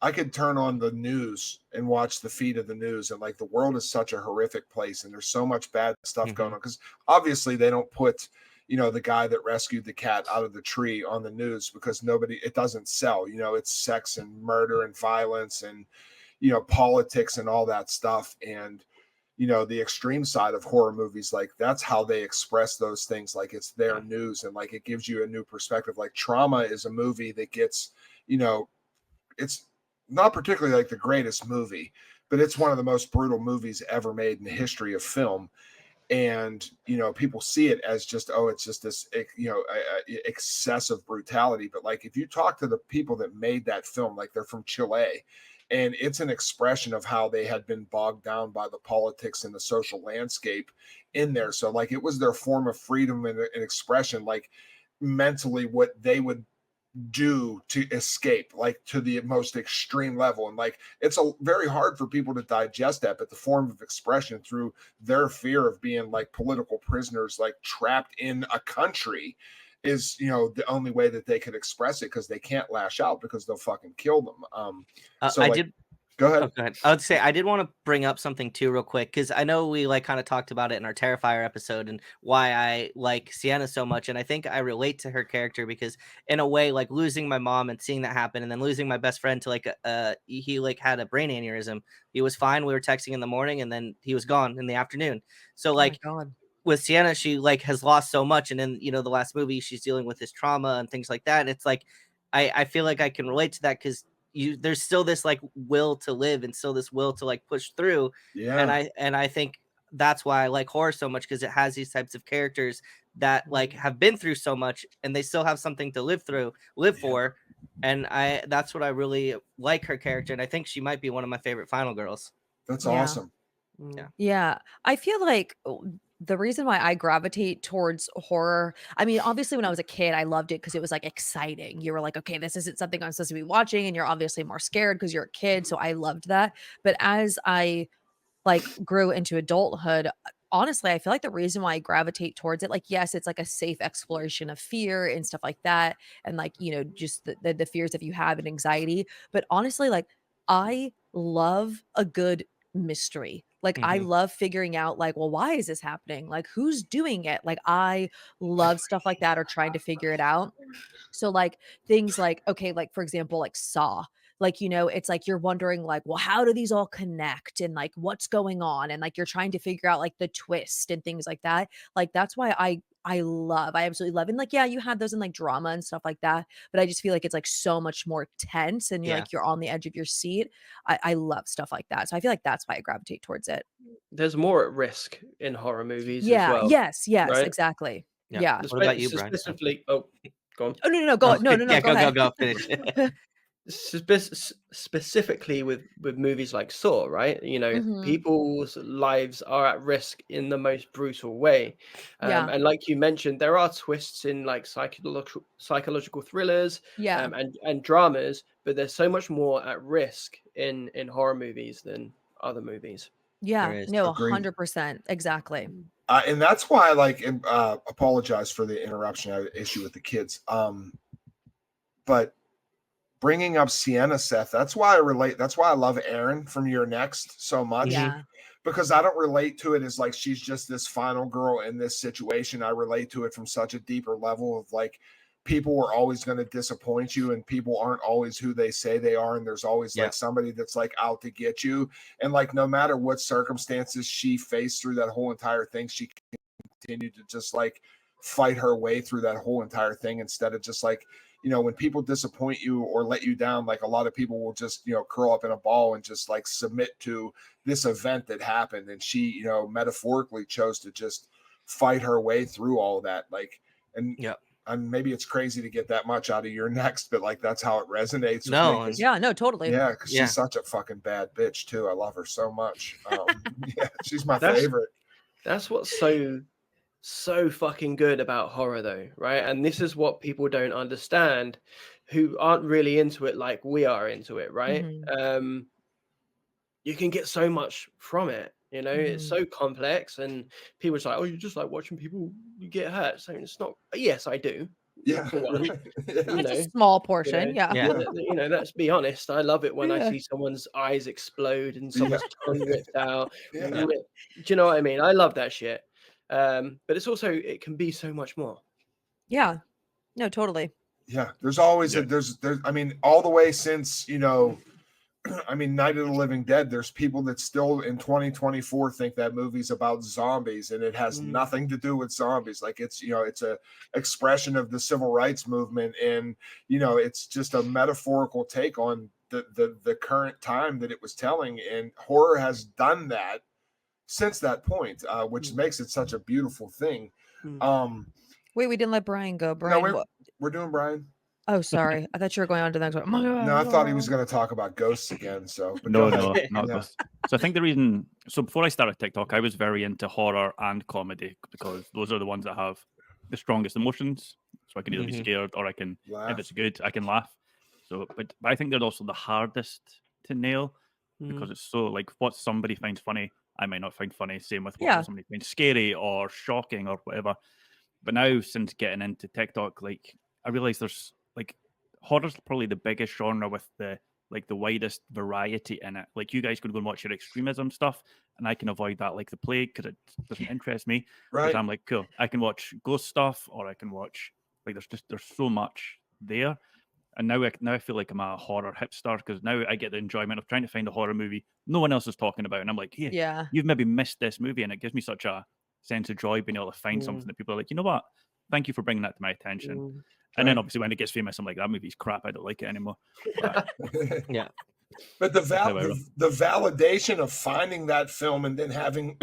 I could turn on the news and watch the feed of the news, and like the world is such a horrific place and there's so much bad stuff going on, because obviously they don't put the guy that rescued the cat out of the tree on the news because it doesn't sell. It's sex and murder and violence and politics and all that stuff. And the extreme side of horror movies, like that's how they express those things. Like it's their news, and like it gives you a new perspective. Like Trauma is a movie that gets, it's not particularly like the greatest movie, but it's one of the most brutal movies ever made in the history of film. And people see it as just, it's just this excessive brutality. But like if you talk to the people that made that film, like they're from Chile, and it's an expression of how they had been bogged down by the politics and the social landscape in there. So like it was their form of freedom and expression, like mentally what they would do to escape, like to the most extreme level. And like it's very hard for people to digest that, but the form of expression through their fear of being like political prisoners, like trapped in a country, is the only way that they could express it, because they can't lash out because they'll fucking kill them. Go ahead. Oh, go ahead. I would say I did want to bring up something too real quick, because I know we like kind of talked about it in our Terrifier episode and why I like Sienna so much. And I think I relate to her character because in a way, like losing my mom and seeing that happen, and then losing my best friend to like he like had a brain aneurysm. He was fine. We were texting in the morning and then he was gone in the afternoon. So like with Sienna, she like has lost so much. And in, you know, the last movie, she's dealing with this trauma and things like that. And it's like, I feel like I can relate to that because there's still this like will to live and still this will to like push through. Yeah. And I think that's why I like horror so much, because it has these types of characters that like have been through so much and they still have something to live for. And that's what I really like her character. And I think she might be one of my favorite final girls. That's awesome. Yeah. I feel like the reason why I gravitate towards horror, I mean, obviously when I was a kid, I loved it because it was like exciting. You were like, okay, this isn't something I'm supposed to be watching. And you're obviously more scared because you're a kid. So I loved that. But as I like grew into adulthood, honestly, I feel like the reason why I gravitate towards it, like, yes, it's like a safe exploration of fear and stuff like that. And like, you know, just the fears that you have and anxiety. But honestly, like I love a good mystery. Like I love figuring out like, well, why is this happening? Like who's doing it? Like I love stuff like that or trying to figure it out. So like things like, okay, like for example, like Saw, like, you know, it's like you're wondering like, well, how do these all connect and like what's going on? And like you're trying to figure out like the twist and things like that. Like that's why I absolutely love. And like, yeah, you had those in like drama and stuff like that, but I just feel like it's like so much more tense and you're like you're on the edge of your seat. I love stuff like that. So I feel like that's why I gravitate towards it. There's more at risk in horror movies as Yeah. well. Yes. Right? Exactly. Yeah. What about you, Brian? Specifically, oh, go on. Oh no, go no. Yeah, Go ahead. go finish. Specifically with movies like Saw, right? You know, people's lives are at risk in the most brutal way. And like you mentioned, there are twists in like psychological thrillers and dramas, but there's so much more at risk in horror movies than other movies. Yeah, no, 100%. Exactly. And that's why I like apologize for the interruption. I had an issue with the kids. But bringing up Sienna, Seth, that's why I relate. That's why I love Erin from Your Next so much. Yeah. Because I don't relate to it as like she's just this final girl in this situation. I relate to it from such a deeper level of like people are always going to disappoint you and people aren't always who they say they are. And there's always like somebody that's like out to get you. And like no matter what circumstances she faced through that whole entire thing, she continued to just like fight her way through that whole entire thing instead of just like, you know, when people disappoint you or let you down, like a lot of people will just, you know, curl up in a ball and just like submit to this event that happened. And she, you know, metaphorically chose to just fight her way through all that. Like, and maybe it's crazy to get that much out of Your Next, but like, that's how it resonates. No, yeah, no, totally. Yeah. Cause she's such a fucking bad bitch too. I love her so much. Yeah, she's my favorite. That's what's so fucking good about horror though, right? And this is what people don't understand who aren't really into it like we are into it, right? You can get so much from it, you know. It's so complex and people are like, oh, you just like watching people get hurt. So it's not. Yes, I do. Yeah. It's a small portion. You know, let's be honest, I love it when I see someone's eyes explode and someone's tongue ripped out. Do you know what I mean? I love that shit. But it's also, it can be so much more. Yeah, no, totally. Yeah, there's always there's I mean, all the way since, you know, I mean, Night of the Living Dead, there's people that still in 2024 think that movie's about zombies and it has nothing to do with zombies. Like it's, you know, it's a expression of the civil rights movement and, you know, it's just a metaphorical take on the current time that it was telling, and horror has done that since that point, which makes it such a beautiful thing. Wait, we didn't let Brian go. Brian, no, we're doing Brian. Oh, sorry. I thought you were going on to the next one. No, I thought he was going to talk about ghosts again. So no, not ghosts. So I think the reason. So before I started TikTok, I was very into horror and comedy because those are the ones that have the strongest emotions. So I can either be scared or I can, if it's good, I can laugh. So, but I think they're also the hardest to nail because it's so like what somebody finds funny, I might not find funny. Same with what somebody finds scary or shocking or whatever. But now, since getting into TikTok, like I realize there's like horror's probably the biggest genre with the like the widest variety in it. Like you guys could go and watch your extremism stuff, and I can avoid that like the plague because it doesn't interest me. Because Right. I'm like, cool, I can watch ghost stuff, or I can watch like there's so much there. And now I feel like I'm a horror hipster because now I get the enjoyment of trying to find a horror movie no one else is talking about, and I'm like, hey, Yeah. you've maybe missed this movie, and it gives me such a sense of joy being able to find something that people are like, you know what, thank you for bringing that to my attention. And then obviously when it gets famous, I'm like, that movie's crap, I don't like it anymore. But, Yeah. But the validation of finding that film and then having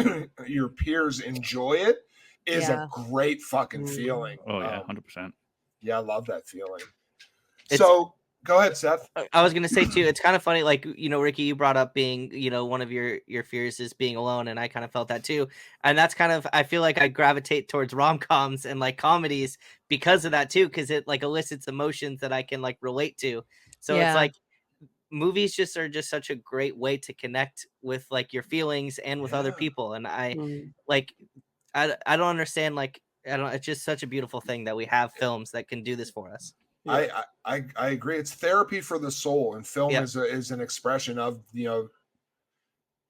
your peers enjoy it is a great fucking feeling. Oh yeah, 100%. Yeah, I love that feeling. So go ahead, Seth. I was gonna say too, it's kind of funny, like, you know, Ricky, you brought up being, you know, one of your fears is being alone, and I kind of felt that too. And that's kind of, I feel like I gravitate towards rom-coms and like comedies because of that too, because it like elicits emotions that I can like relate to. So it's like movies just are just such a great way to connect with like your feelings and with other people. And I like I don't understand, like, I don't, it's just such a beautiful thing that we have films that can do this for us. Yeah. I agree. It's therapy for the soul, and film is an expression of, you know,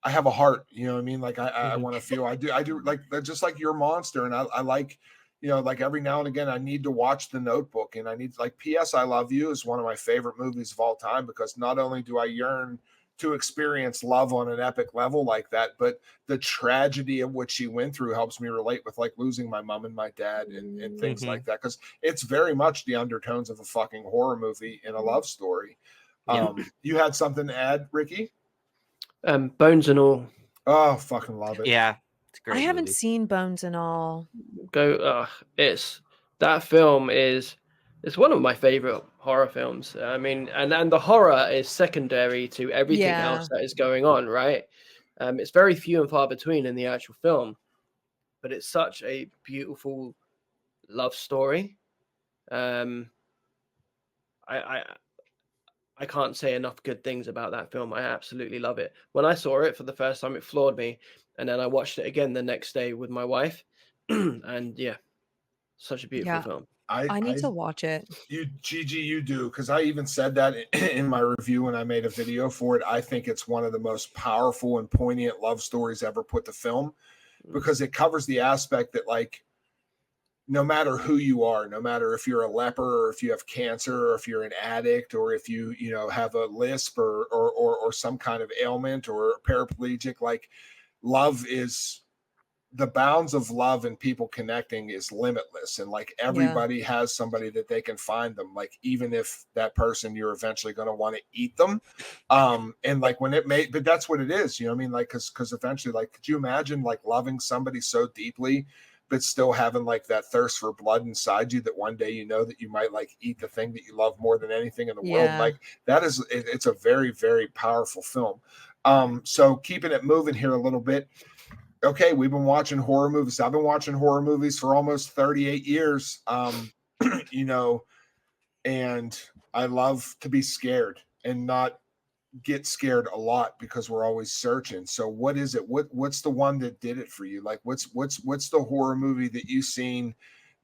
I have a heart, you know what I mean? Like I want to feel, I do like, just like your monster. And I like, you know, like every now and again, I need to watch The Notebook, and I need, like, P.S. I Love You is one of my favorite movies of all time, because not only do I yearn to experience love on an epic level like that, but the tragedy of what she went through helps me relate with, like, losing my mom and my dad and things like that. Cause it's very much the undertones of a fucking horror movie and a love story. You had something to add, Ricky? Bones and All. Oh, fucking love it. Yeah. It's great. I haven't seen Bones and All. It's, that film is, it's one of my favorite horror films. I mean, and the horror is secondary to everything else that is going on, right? It's very few and far between in the actual film, but it's such a beautiful love story. I can't say enough good things about that film. I absolutely love it. When I saw it for the first time, it floored me, and then I watched it again the next day with my wife, and yeah, such a beautiful film. I need to watch it. Gigi, you do, because I even said that in my review when I made a video for it. I think it's one of the most powerful and poignant love stories ever put to film, because it covers the aspect that, like, no matter who you are, no matter if you're a leper or if you have cancer or if you're an addict or if you know, have a lisp or some kind of ailment or paraplegic, like, love is, the bounds of love and people connecting is limitless, and like everybody has somebody that they can find them, like, even if that person, you're eventually going to want to eat them, and like when it may, but that's what it is, you know what I mean? Like, because eventually, like, could you imagine like loving somebody so deeply but still having like that thirst for blood inside you, that one day you know that you might like eat the thing that you love more than anything in the world? Like, that is, it's a very, very powerful film. So keeping it moving here a little bit. Okay, we've been watching horror movies. I've been watching horror movies for almost 38 years. You know, and I love to be scared and not get scared a lot, because we're always searching. So what is it? What's the one that did it for you? Like, what's the horror movie that you've seen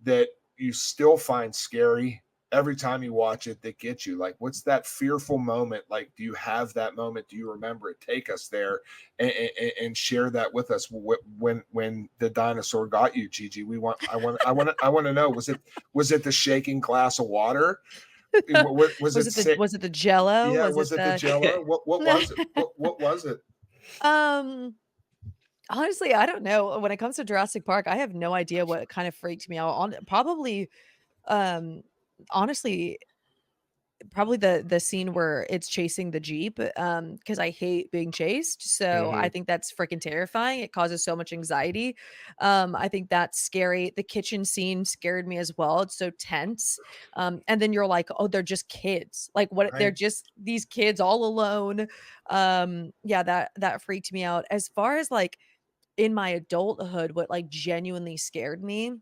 that you still find scary every time you watch it, that gets you? Like, what's that fearful moment? Like, do you have that moment? Do you remember it? Take us there and share that with us. When the dinosaur got you, Gigi, I want to know, was it the shaking glass of water? Was it the Jello? Yeah, was it the Jello? What was it? What was it? Honestly, I don't know. When it comes to Jurassic Park, I have no idea what kind of freaked me out. Honestly, probably the scene where it's chasing the Jeep, because I hate being chased. So I think that's freaking terrifying. It causes so much anxiety. I think that's scary. The kitchen scene scared me as well. It's so tense. And then you're like, oh, they're just kids. Like, what? They're just these kids all alone. That freaked me out. As far as like in my adulthood, what like genuinely scared me,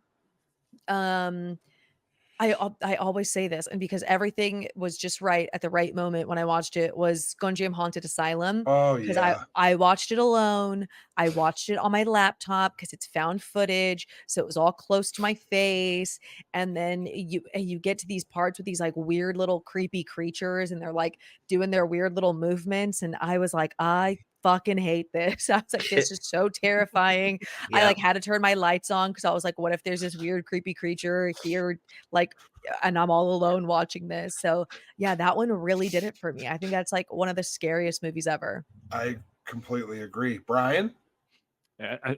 I always say this, and because everything was just right at the right moment when I watched it, was Gonjiam Haunted Asylum. Oh Because yeah. I watched it alone. I watched it on my laptop because it's found footage, so it was all close to my face. And then you get to these parts with these like weird little creepy creatures, and they're like doing their weird little movements, and I was like, I fucking hate this. I was like, this is so terrifying. I like had to turn my lights on because I was like, what if there's this weird creepy creature here, like, and I'm all alone watching this. So yeah, that one really did it for me. I think that's like one of the scariest movies ever. I completely agree. Brian?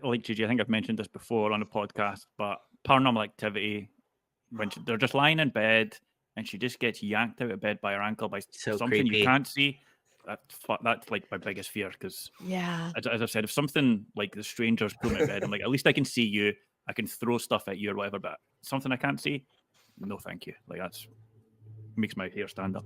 Like Gigi, I think I've mentioned this before on the podcast, but Paranormal Activity, when they're just lying in bed and she just gets yanked out of bed by her ankle by something creepy. You can't see. That's like my biggest fear, because as I said, if something like the strangers put me in bed, I'm like, at least I can see you, I can throw stuff at you or whatever, but something I can't see, no thank you. Like, that's makes my hair stand up.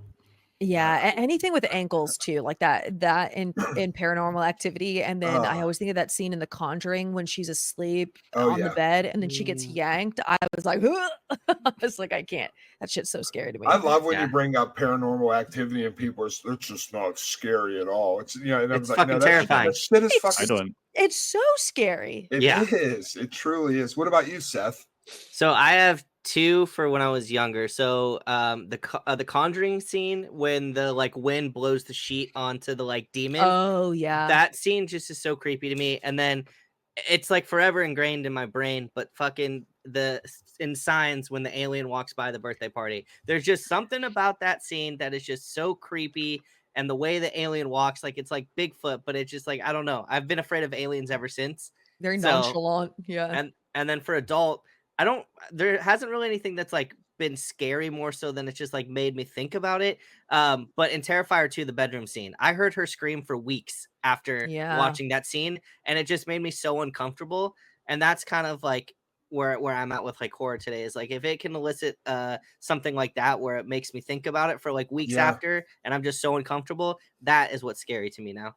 Yeah, anything with ankles too, like that in Paranormal Activity. And then I always think of that scene in The Conjuring when she's asleep on the bed and then she gets yanked. I was like, I was like, I can't. That shit's so scary to me. I love when you bring up Paranormal Activity and people are, it's just not scary at all. It's, you know, and it's like, fucking terrifying. That shit is fucking. I don't. It's so scary. It is. It truly is. What about you, Seth? So I have two for when I was younger. So the Conjuring scene when the like wind blows the sheet onto the like demon. Oh yeah. That scene just is so creepy to me. And then it's like forever ingrained in my brain, but fucking in Signs when the alien walks by the birthday party. There's just something about that scene that is just so creepy. And the way the alien walks, like it's like Bigfoot, but it's just like, I don't know. I've been afraid of aliens ever since. Very nonchalant. Yeah. And then for adult, there hasn't really anything that's like been scary more so than it's just like made me think about it. But in Terrifier 2, the bedroom scene, I heard her scream for weeks after watching that scene, and it just made me so uncomfortable. And that's kind of like where I'm at with like horror today, is like, if it can elicit something like that where it makes me think about it for like weeks after, and I'm just so uncomfortable, that is what's scary to me now.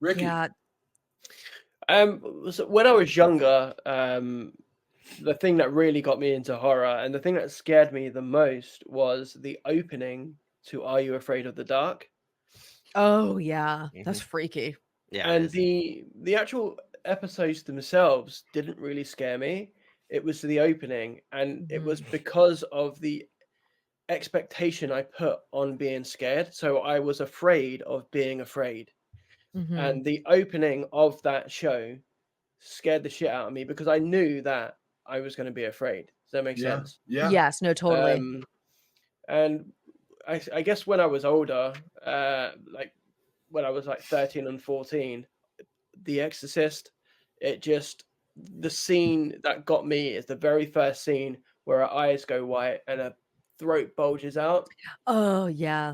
Ricky? Yeah. So when I was younger, the thing that really got me into horror and the thing that scared me the most was the opening to Are You Afraid of the Dark? Oh yeah, that's freaky. Yeah, and the actual episodes themselves didn't really scare me. It was the opening, and it was because of the expectation I put on being scared. So I was afraid of being afraid. And the opening of that show scared the shit out of me because I knew that I was going to be afraid. Does that make sense? Yeah. Yes. No. Totally. And I guess when I was older, like when I was like 13 and 14, The Exorcist, the scene that got me is the very first scene where her eyes go white and her throat bulges out. Oh yeah.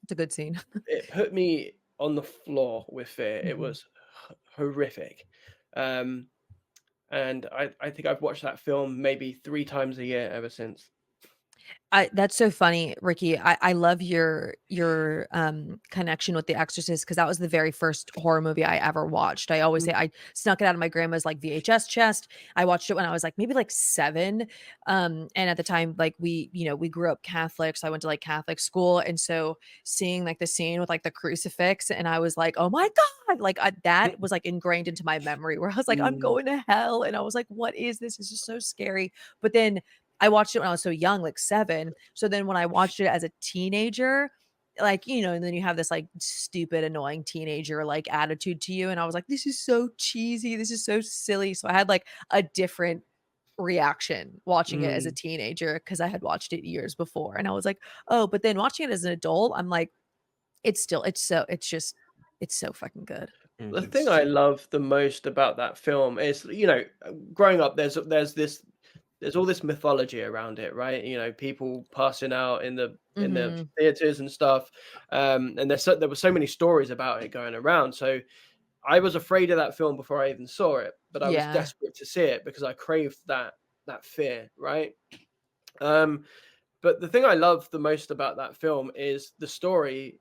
It's a good scene. It put me on the floor with fear. It was horrific. And I think I've watched that film maybe 3 times a year ever since. That's so funny, Ricky. I love your connection with The Exorcist, because that was the very first horror movie I ever watched. I always say I snuck it out of my grandma's like VHS chest. I watched it when I was like maybe like 7. And at the time, like we grew up Catholic, so I went to like Catholic school, and so seeing like the scene with like the crucifix, and I was like, oh my God, like that was like ingrained into my memory, where I was like, I'm going to hell, and I was like, what is this? This is so scary. But then I watched it when I was so young, like 7. So then when I watched it as a teenager, like, and then you have this like stupid, annoying teenager like attitude to you. And I was like, this is so cheesy. This is so silly. So I had like a different reaction watching it as a teenager, because I had watched it years before. And I was like, oh, but then watching it as an adult, I'm like, it's so fucking good. The thing I love the most about that film is, growing up, there's all this mythology around it, right? People passing out in the theaters and stuff. And there were so many stories about it going around. So I was afraid of that film before I even saw it, but I was desperate to see it because I craved that fear, right? But the thing I love the most about that film is the story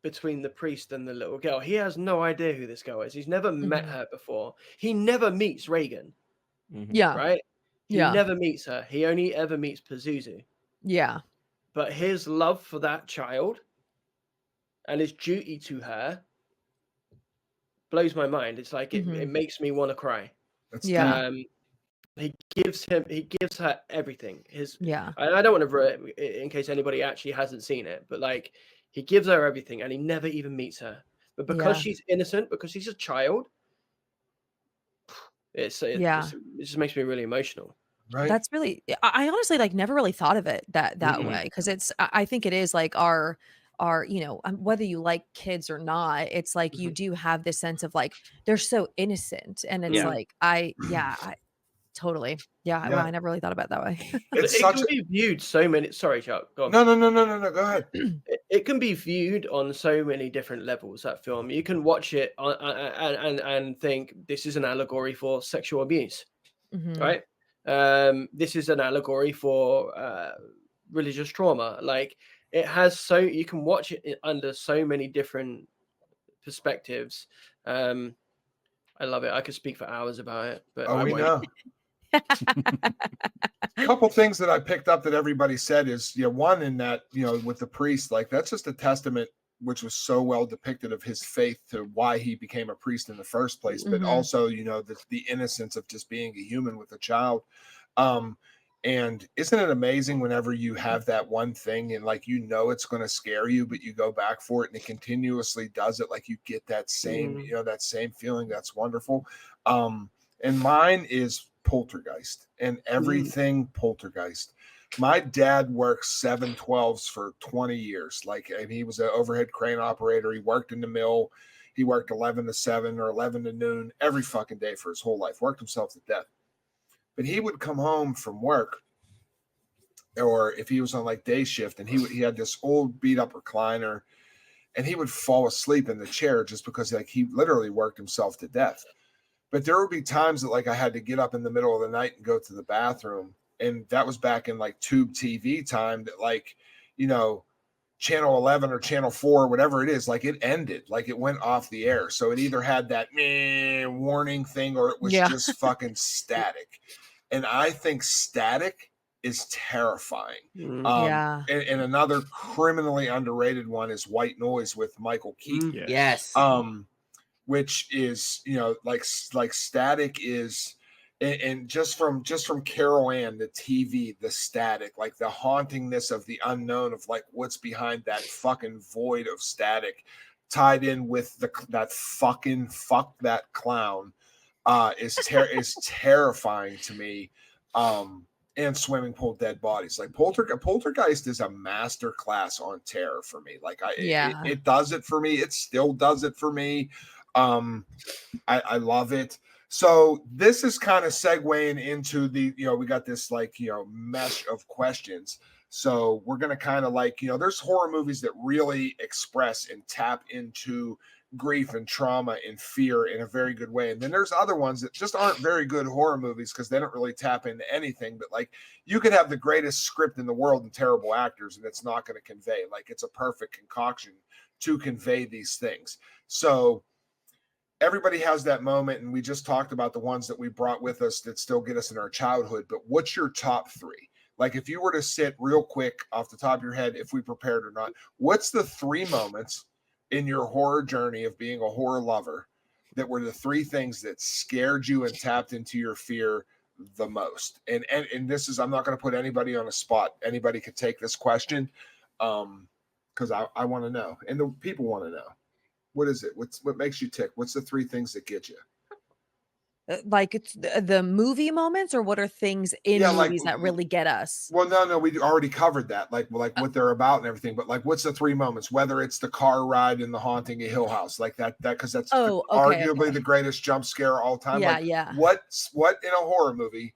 between the priest and the little girl. He has no idea who this girl is. He's never met her before. He never meets Reagan. Yeah. Right? He never meets her. He only ever meets Pazuzu. Yeah. But his love for that child and his duty to her blows my mind. It's like it makes me want to cry. He gives her everything. I don't want to ruin it in case anybody actually hasn't seen it, but like he gives her everything and he never even meets her. But because she's innocent, because she's a child, it just makes me really emotional. Right. That's really, I honestly like never really thought of it that way, because I think it is like our whether you like kids or not, it's like you do have this sense of like they're so innocent, and it's like I totally well, I never really thought about it that way. It can be viewed so many. Sorry, Chuck. Go on. No. Go ahead. It can be viewed on so many different levels. That film, you can watch it and think this is an allegory for sexual abuse, right? This is an allegory for religious trauma. Like it has you can watch it under so many different perspectives. I love it. I could speak for hours about it, but we know. A couple things that I picked up that everybody said is, one in that, with the priest, like that's just a testament, which was so well depicted, of his faith to why he became a priest in the first place, but also, the innocence of just being a human with a child. And isn't it amazing whenever you have that one thing and like, it's going to scare you, but you go back for it and it continuously does it. Like you get that same, that same feeling. That's wonderful. And mine is Poltergeist and everything Poltergeist. My dad worked 712s for 20 years. Like, and he was an overhead crane operator. He worked in the mill. He worked 11 to 7 or 11 to noon every fucking day for his whole life, worked himself to death. But he would come home from work, or if he was on like day shift, and he had this old beat up recliner, and he would fall asleep in the chair just because like he literally worked himself to death. But there would be times that like I had to get up in the middle of the night and go to the bathroom. And that was back in like tube TV time, that like, channel 11 or channel 4, whatever it is, like it ended, like it went off the air. So it either had that warning thing or it was just fucking static. And I think static is terrifying. And another criminally underrated one is White Noise with Michael Keaton. Yes. Which is, like static is, and just from Carol Ann, the TV, the static, like the hauntingness of the unknown of like what's behind that fucking void of static, tied in with that fucking fuck that clown, is terrifying to me. And Swimming Pool Dead Bodies, like Poltergeist is a master class on terror for me. Like it does it for me. It still does it for me. I love it. So this is kind of segueing into the, we got this like, mesh of questions. So we're going to kind of like, there's horror movies that really express and tap into grief and trauma and fear in a very good way. And then there's other ones that just aren't very good horror movies because they don't really tap into anything. But like you could have the greatest script in the world and terrible actors, and it's not going to convey. Like it's a perfect concoction to convey these things. So everybody has that moment, and we just talked about the ones that we brought with us that still get us in our childhood. But what's your top 3? Like if you were to sit real quick off the top of your head, if we prepared or not, what's the 3 moments in your horror journey of being a horror lover that were the 3 things that scared you and tapped into your fear the most? And this is, I'm not going to put anybody on a spot. Anybody could take this question, because I want to know, and the people want to know. What is it? What makes you tick? What's the 3 things that get you? Like it's the movie moments, or what are things in movies that really get us? Well, no, we already covered that. Like what they're about and everything. But like, what's the 3 moments? Whether it's the car ride in The Haunting of Hill House, like that, because that's arguably the greatest jump scare of all time. What in a horror movie,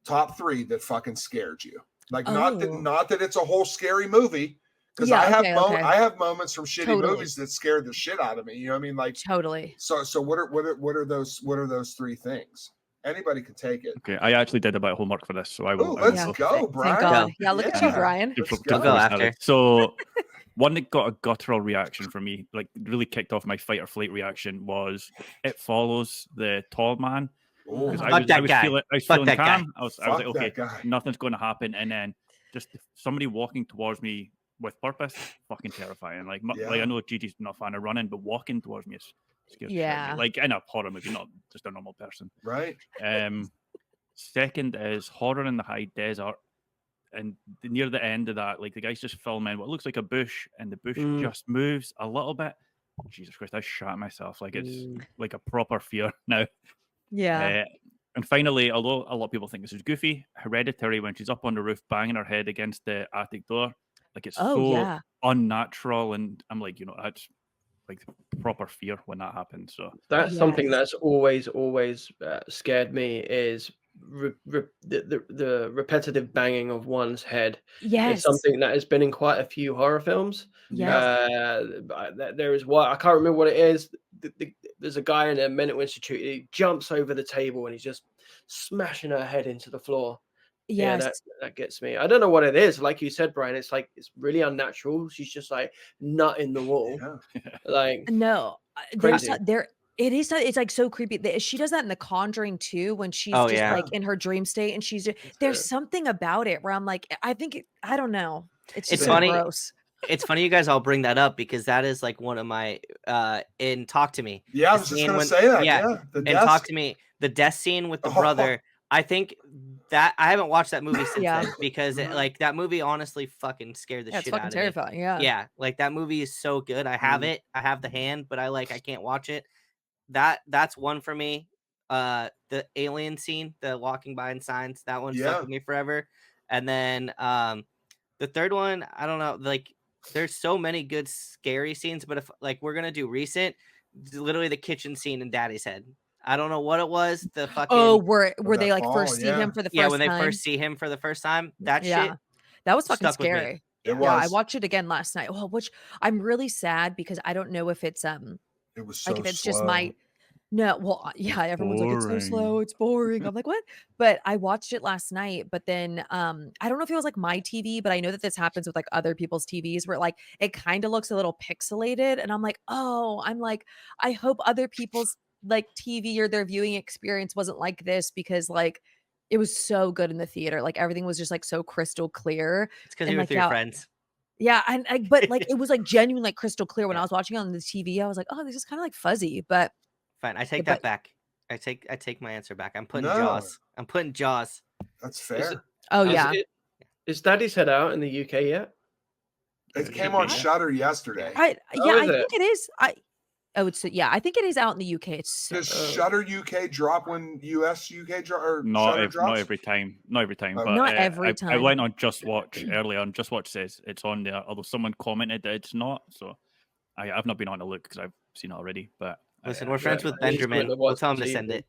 top 3 that fucking scared you? Like not that it's a whole scary movie. Because I have moments from shitty movies that scared the shit out of me. You know what I mean? Like totally. So what are those 3 things? Anybody can take it. Okay, I actually did a bit of homework for this, so I will. Let's go, Brian. Thank God. Yeah, look at you, Brian. We'll go after. So one that got a guttural reaction for me, like really kicked off my fight or flight reaction, was It Follows, the tall man. Because Fuck that guy. I was Fuck feeling that guy. calm. I was like, okay, nothing's going to happen. And then just somebody walking towards me with purpose, fucking terrifying. Like I know Gigi's not a fan of running, but walking towards me is scary. Yeah. Like in a horror movie, not just a normal person. Right. Second is Horror in the High Desert. And near the end of that, like the guy's just filming what looks like a bush, and the bush just moves a little bit. Jesus Christ, I shot myself. Like it's like a proper fear now. Yeah. And finally, although a lot of people think this is goofy, Hereditary, when she's up on the roof banging her head against the attic door, like it's so unnatural. And I'm like, that's like proper fear when that happens. So that's something that's always scared me is the repetitive banging of one's head. Yes, it's something that has been in quite a few horror films. There is I can't remember what it is. There's a guy in a mental institute. He jumps over the table and he's just smashing her head into the floor. Yes, that gets me. I don't know what it is. Like you said, Brian, it's like it's really unnatural. She's just like nut in the wall. Like no, crazy. It is. It's like so creepy. She does that in The Conjuring too, when she's just like in her dream state, and there's something about it where I'm like, I don't know. It's just funny. Gross. It's funny you guys all bring that up because that is like one of my in Talk to Me. Yeah, I was just gonna say that. Yeah, in Talk to Me, the death scene with the brother. I think that I haven't watched that movie since then because that movie honestly fucking scared the shit out of me. It's fucking terrifying. Yeah, like that movie is so good. I have it. I have the hand, but I can't watch it. That's one for me. The alien scene, the walking by in signs, that one stuck with me forever. And then the third one, I don't know, like there's so many good scary scenes, but if like we're gonna do recent, literally the kitchen scene in Daddy's Head. I don't know what it was. The fucking where they like first see him for the first time. Yeah, when they first see him for the first time, that shit. That was fucking scary. It was. I watched it again last night. Well, which I'm really sad because I don't know if it's it was so like if it's slow. just my everyone's like, it's so slow, it's boring. I'm like, what? But I watched it last night, but then I don't know if it was like my TV, but I know that this happens with like other people's TVs where like it kind of looks a little pixelated, and I'm like, I hope other people's like TV or their viewing experience wasn't like this, because like it was so good in the theater. Like everything was just like so crystal clear. It's because you were with your friends. Yeah, but like it was like genuine, like crystal clear when I was watching it on the TV. I was like, oh, this is kind of like fuzzy, but fine. I take that back. I take my answer back. I'm putting Jaws. I'm putting Jaws. That's fair. Is Daddy's Head out in the UK yet? It came on Shudder yesterday. I think it is. I think it is out in the UK. Does Shudder UK drop when UK drop? Or not every time. Not every time. But not every time. I went on Just Watch earlier, and Just Watch says it's on there. Although someone commented that it's not, so I've not been on to look because I've seen it already. But listen, we're friends with Benjamin. We'll tell him to send it.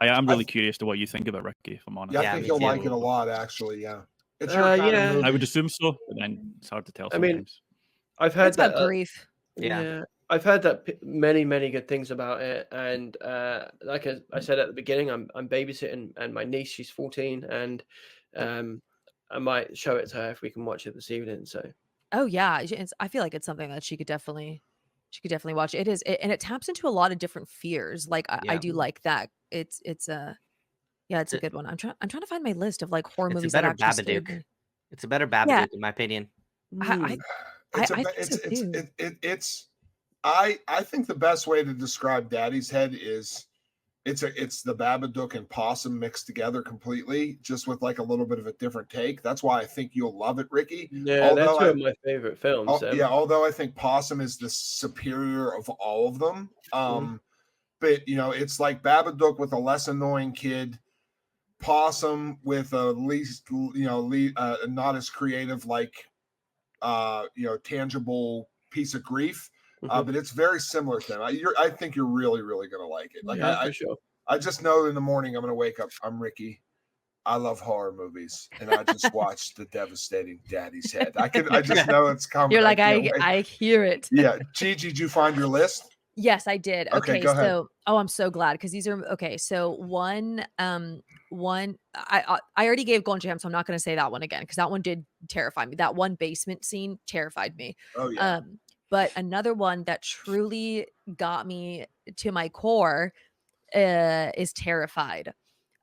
I am really curious to what you think about Ricky, if I'm honest. Yeah, I think you'll like it a lot, actually. Yeah, it's your kind of movie. I would assume so, but then it's hard to tell. Sometimes. I mean, I've heard that grief. I've heard that many good things about it, and like I said at the beginning, I'm babysitting, and my niece, she's 14, and I might show it to her if we can watch it this evening. So I feel like it's something that she could definitely watch. It is, and it taps into a lot of different fears. Like I do like that. It's a good one. I'm trying to find my list of like horror movies that actually scared me. It's a better Babadook, in my opinion. I think the best way to describe Daddy's Head is it's the Babadook and Possum mixed together completely, just with like a little bit of a different take. That's why I think you'll love it, Ricky. Yeah, that's one of my favorite films. Although I think Possum is the superior of all of them. But it's like Babadook with a less annoying kid, Possum with a not as creative, like tangible piece of grief. But it's very similar to them. I think you're really, really gonna like it. Like for sure. I just know in the morning I'm gonna wake up. I'm Ricky. I love horror movies, and I just watched the devastating Daddy's Head. I just know it's coming. You're like I hear it. Yeah, Gigi, did you find your list? Yes, I did. Okay, go ahead. I'm so glad because these are okay. So one, I already gave Golden Jam, so I'm not going to say that one again because that one did terrify me. That one basement scene terrified me. Oh yeah. But another one that truly got me to my core is Terrified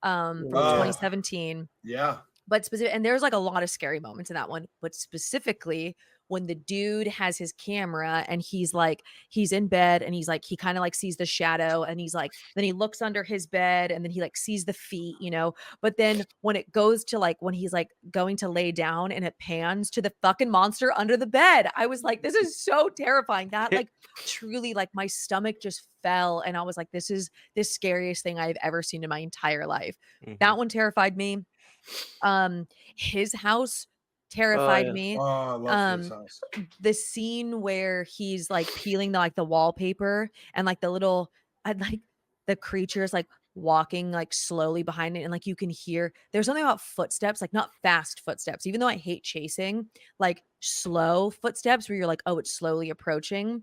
from 2017. Yeah. But specific, and there's like a lot of scary moments in that one, but specifically when the dude has his camera and he's in bed and he's like, he kind of like sees the shadow and he's like, then he looks under his bed and then he like sees the feet, but then when it goes to like, when he's like going to lay down and it pans to the fucking monster under the bed, I was like, this is so terrifying. That like truly, like my stomach just fell and I was like, this is the scariest thing I've ever seen in my entire life. That one terrified me. His house terrified me. Oh, I love His House. The scene where he's like peeling the wallpaper and like the little, like the creatures like walking like slowly behind it, and like you can hear there's something about footsteps, like not fast footsteps, even though I hate chasing, like slow footsteps where you're like, oh, it's slowly approaching.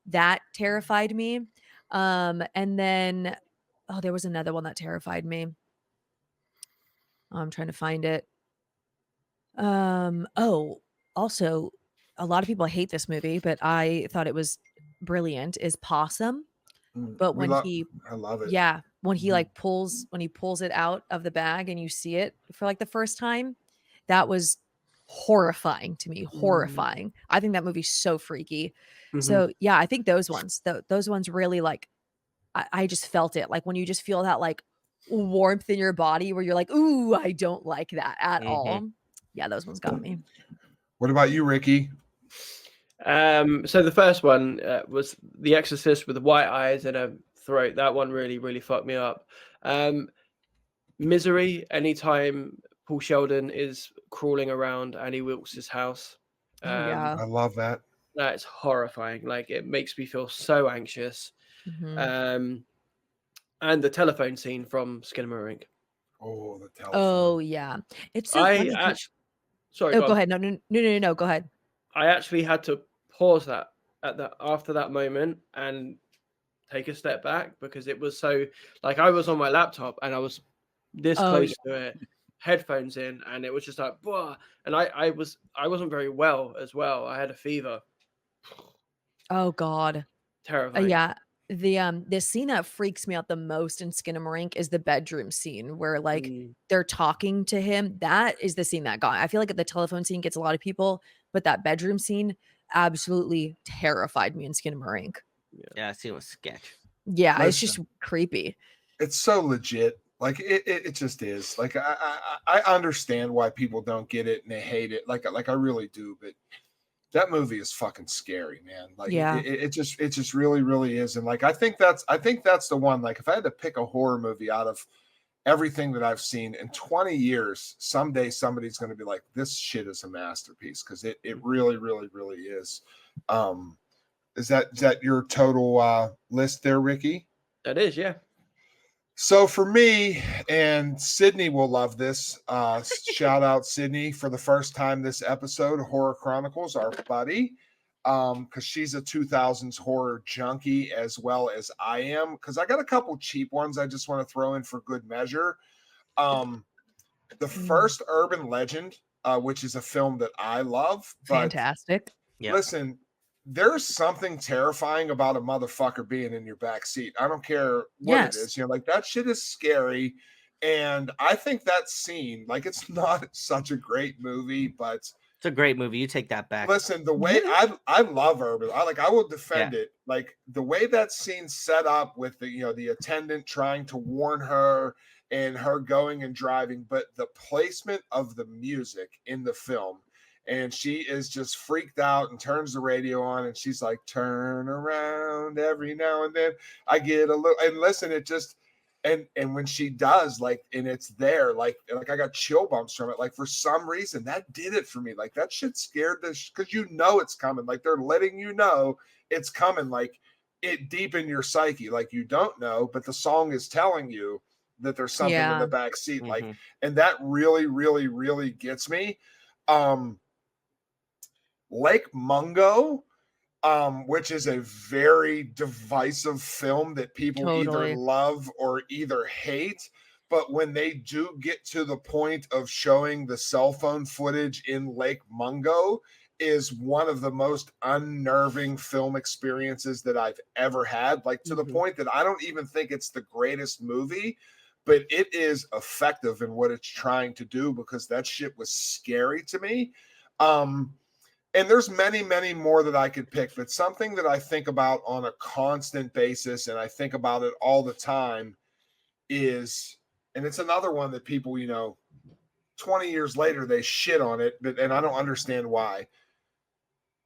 That terrified me. And then there was another one that terrified me. I'm trying to find it. Also, a lot of people hate this movie, but I thought it was brilliant, is Possum. But I love it. Yeah, when he like pulls it out of the bag and you see it for like the first time, that was horrifying to me. Horrifying. I think that movie's so freaky. So yeah, I think those ones really like, I just felt it. Like when you just feel that like warmth in your body where you're like, ooh, I don't like that at all. Yeah, those ones got me. What about you, Ricky? So the first one was The Exorcist with the white eyes and a throat. That one really, really fucked me up. Misery, anytime Paul Sheldon is crawling around Annie Wilkes' house. Yeah. I love that. That's horrifying. Like it makes me feel so anxious. And the telephone scene from Skinamarink. Oh, the telephone. Oh yeah, it's so funny. Sorry. Go ahead. No. Go ahead. I actually had to pause that after that moment and take a step back because it was so like I was on my laptop and I was this close to it, headphones in, and it was just like, whoa. And I wasn't very well as well. I had a fever. Oh God. Terrifying. Yeah. The scene that freaks me out the most in Skinamarink is the bedroom scene where like they're talking to him. That is the scene that got. I feel like the telephone scene gets a lot of people, but that bedroom scene absolutely terrified me in Skinamarink. Yeah, that scene was sketch. Yeah, it's just creepy. It's so legit. Like it just is. Like I understand why people don't get it and they hate it. Like I really do, but that movie is fucking scary, man. Like it just really, really is. And like I think that's the one. Like if I had to pick a horror movie out of everything that I've seen in 20 years, someday somebody's going to be like, this shit is a masterpiece, because it really, really, really is. Is that your total list there, Ricky? That is, yeah. So for me, and Sydney will love this, shout out Sydney for the first time this episode, Horror Chronicles, our buddy, because she's a 2000s horror junkie as well as I am, because I got a couple cheap ones I just want to throw in for good measure. The first Urban Legend, which is a film that I love. Fantastic. Listen, there's something terrifying about a motherfucker being in your back seat. I don't care what it is. Like that shit is scary. And I think that scene, like, it's not such a great movie, but it's a great movie. You take that back. Listen, the way I love Urban, I will defend it. Like the way that scene's set up with the attendant trying to warn her and her going and driving, but the placement of the music in the film. And she is just freaked out and turns the radio on and she's like, turn around every now and then. I get a little, and listen, it just, and when she does, like, and it's there, like I got chill bumps from it. Like for some reason that did it for me. Like that shit scared this, because it's coming. Like they're letting you know it's coming, like it deep in your psyche. Like you don't know, but the song is telling you that there's something in the back seat. Like, and that really, really, really gets me. Lake Mungo, which is a very divisive film that people either love or either hate. But when they do get to the point of showing the cell phone footage in Lake Mungo, is one of the most unnerving film experiences that I've ever had, like to the point that I don't even think it's the greatest movie, but it is effective in what it's trying to do, because that shit was scary to me. And there's many, many more that I could pick, but something that I think about on a constant basis, and I think about it all the time, is, and it's another one that people, 20 years later, they shit on it, and I don't understand why.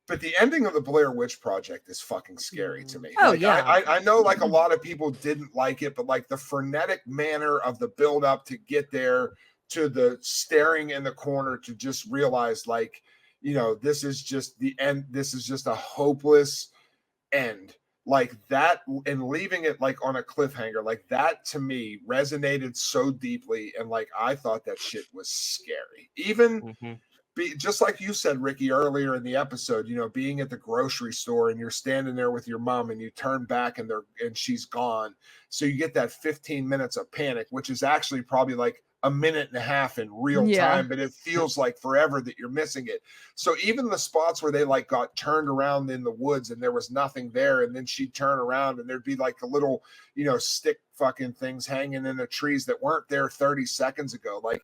But the ending of the Blair Witch Project is fucking scary to me. Oh, like, yeah. I know like a lot of people didn't like it, but like the frenetic manner of the build up to get there, to the staring in the corner, to just realize like, this is just the end. This is just a hopeless end. Like that, and leaving it like on a cliffhanger, like that to me resonated so deeply. And like, I thought that shit was scary. Even just like you said, Ricky, earlier in the episode, being at the grocery store and you're standing there with your mom and you turn back and she's gone. So you get that 15 minutes of panic, which is actually probably like a minute and a half in real time, but it feels like forever that you're missing it. So even the spots where they like got turned around in the woods and there was nothing there, and then she'd turn around and there'd be like the little, stick fucking things hanging in the trees that weren't there 30 seconds ago. Like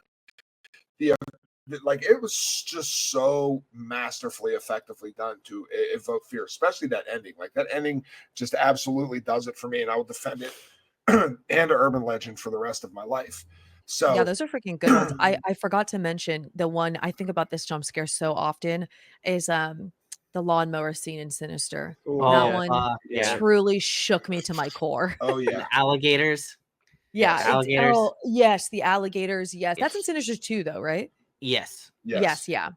it was just so masterfully, effectively done to evoke fear, especially that ending. Like that ending just absolutely does it for me, and I will defend it and an urban legend for the rest of my life. So yeah, those are freaking good ones. I forgot to mention the one I think about this jump scare so often is the lawnmower scene in Sinister. That one truly shook me to my core. Oh yeah, the alligators. Yeah, alligators. Yes, the alligators. Yes, that's in Sinister 2, though, right? Yes. Yeah.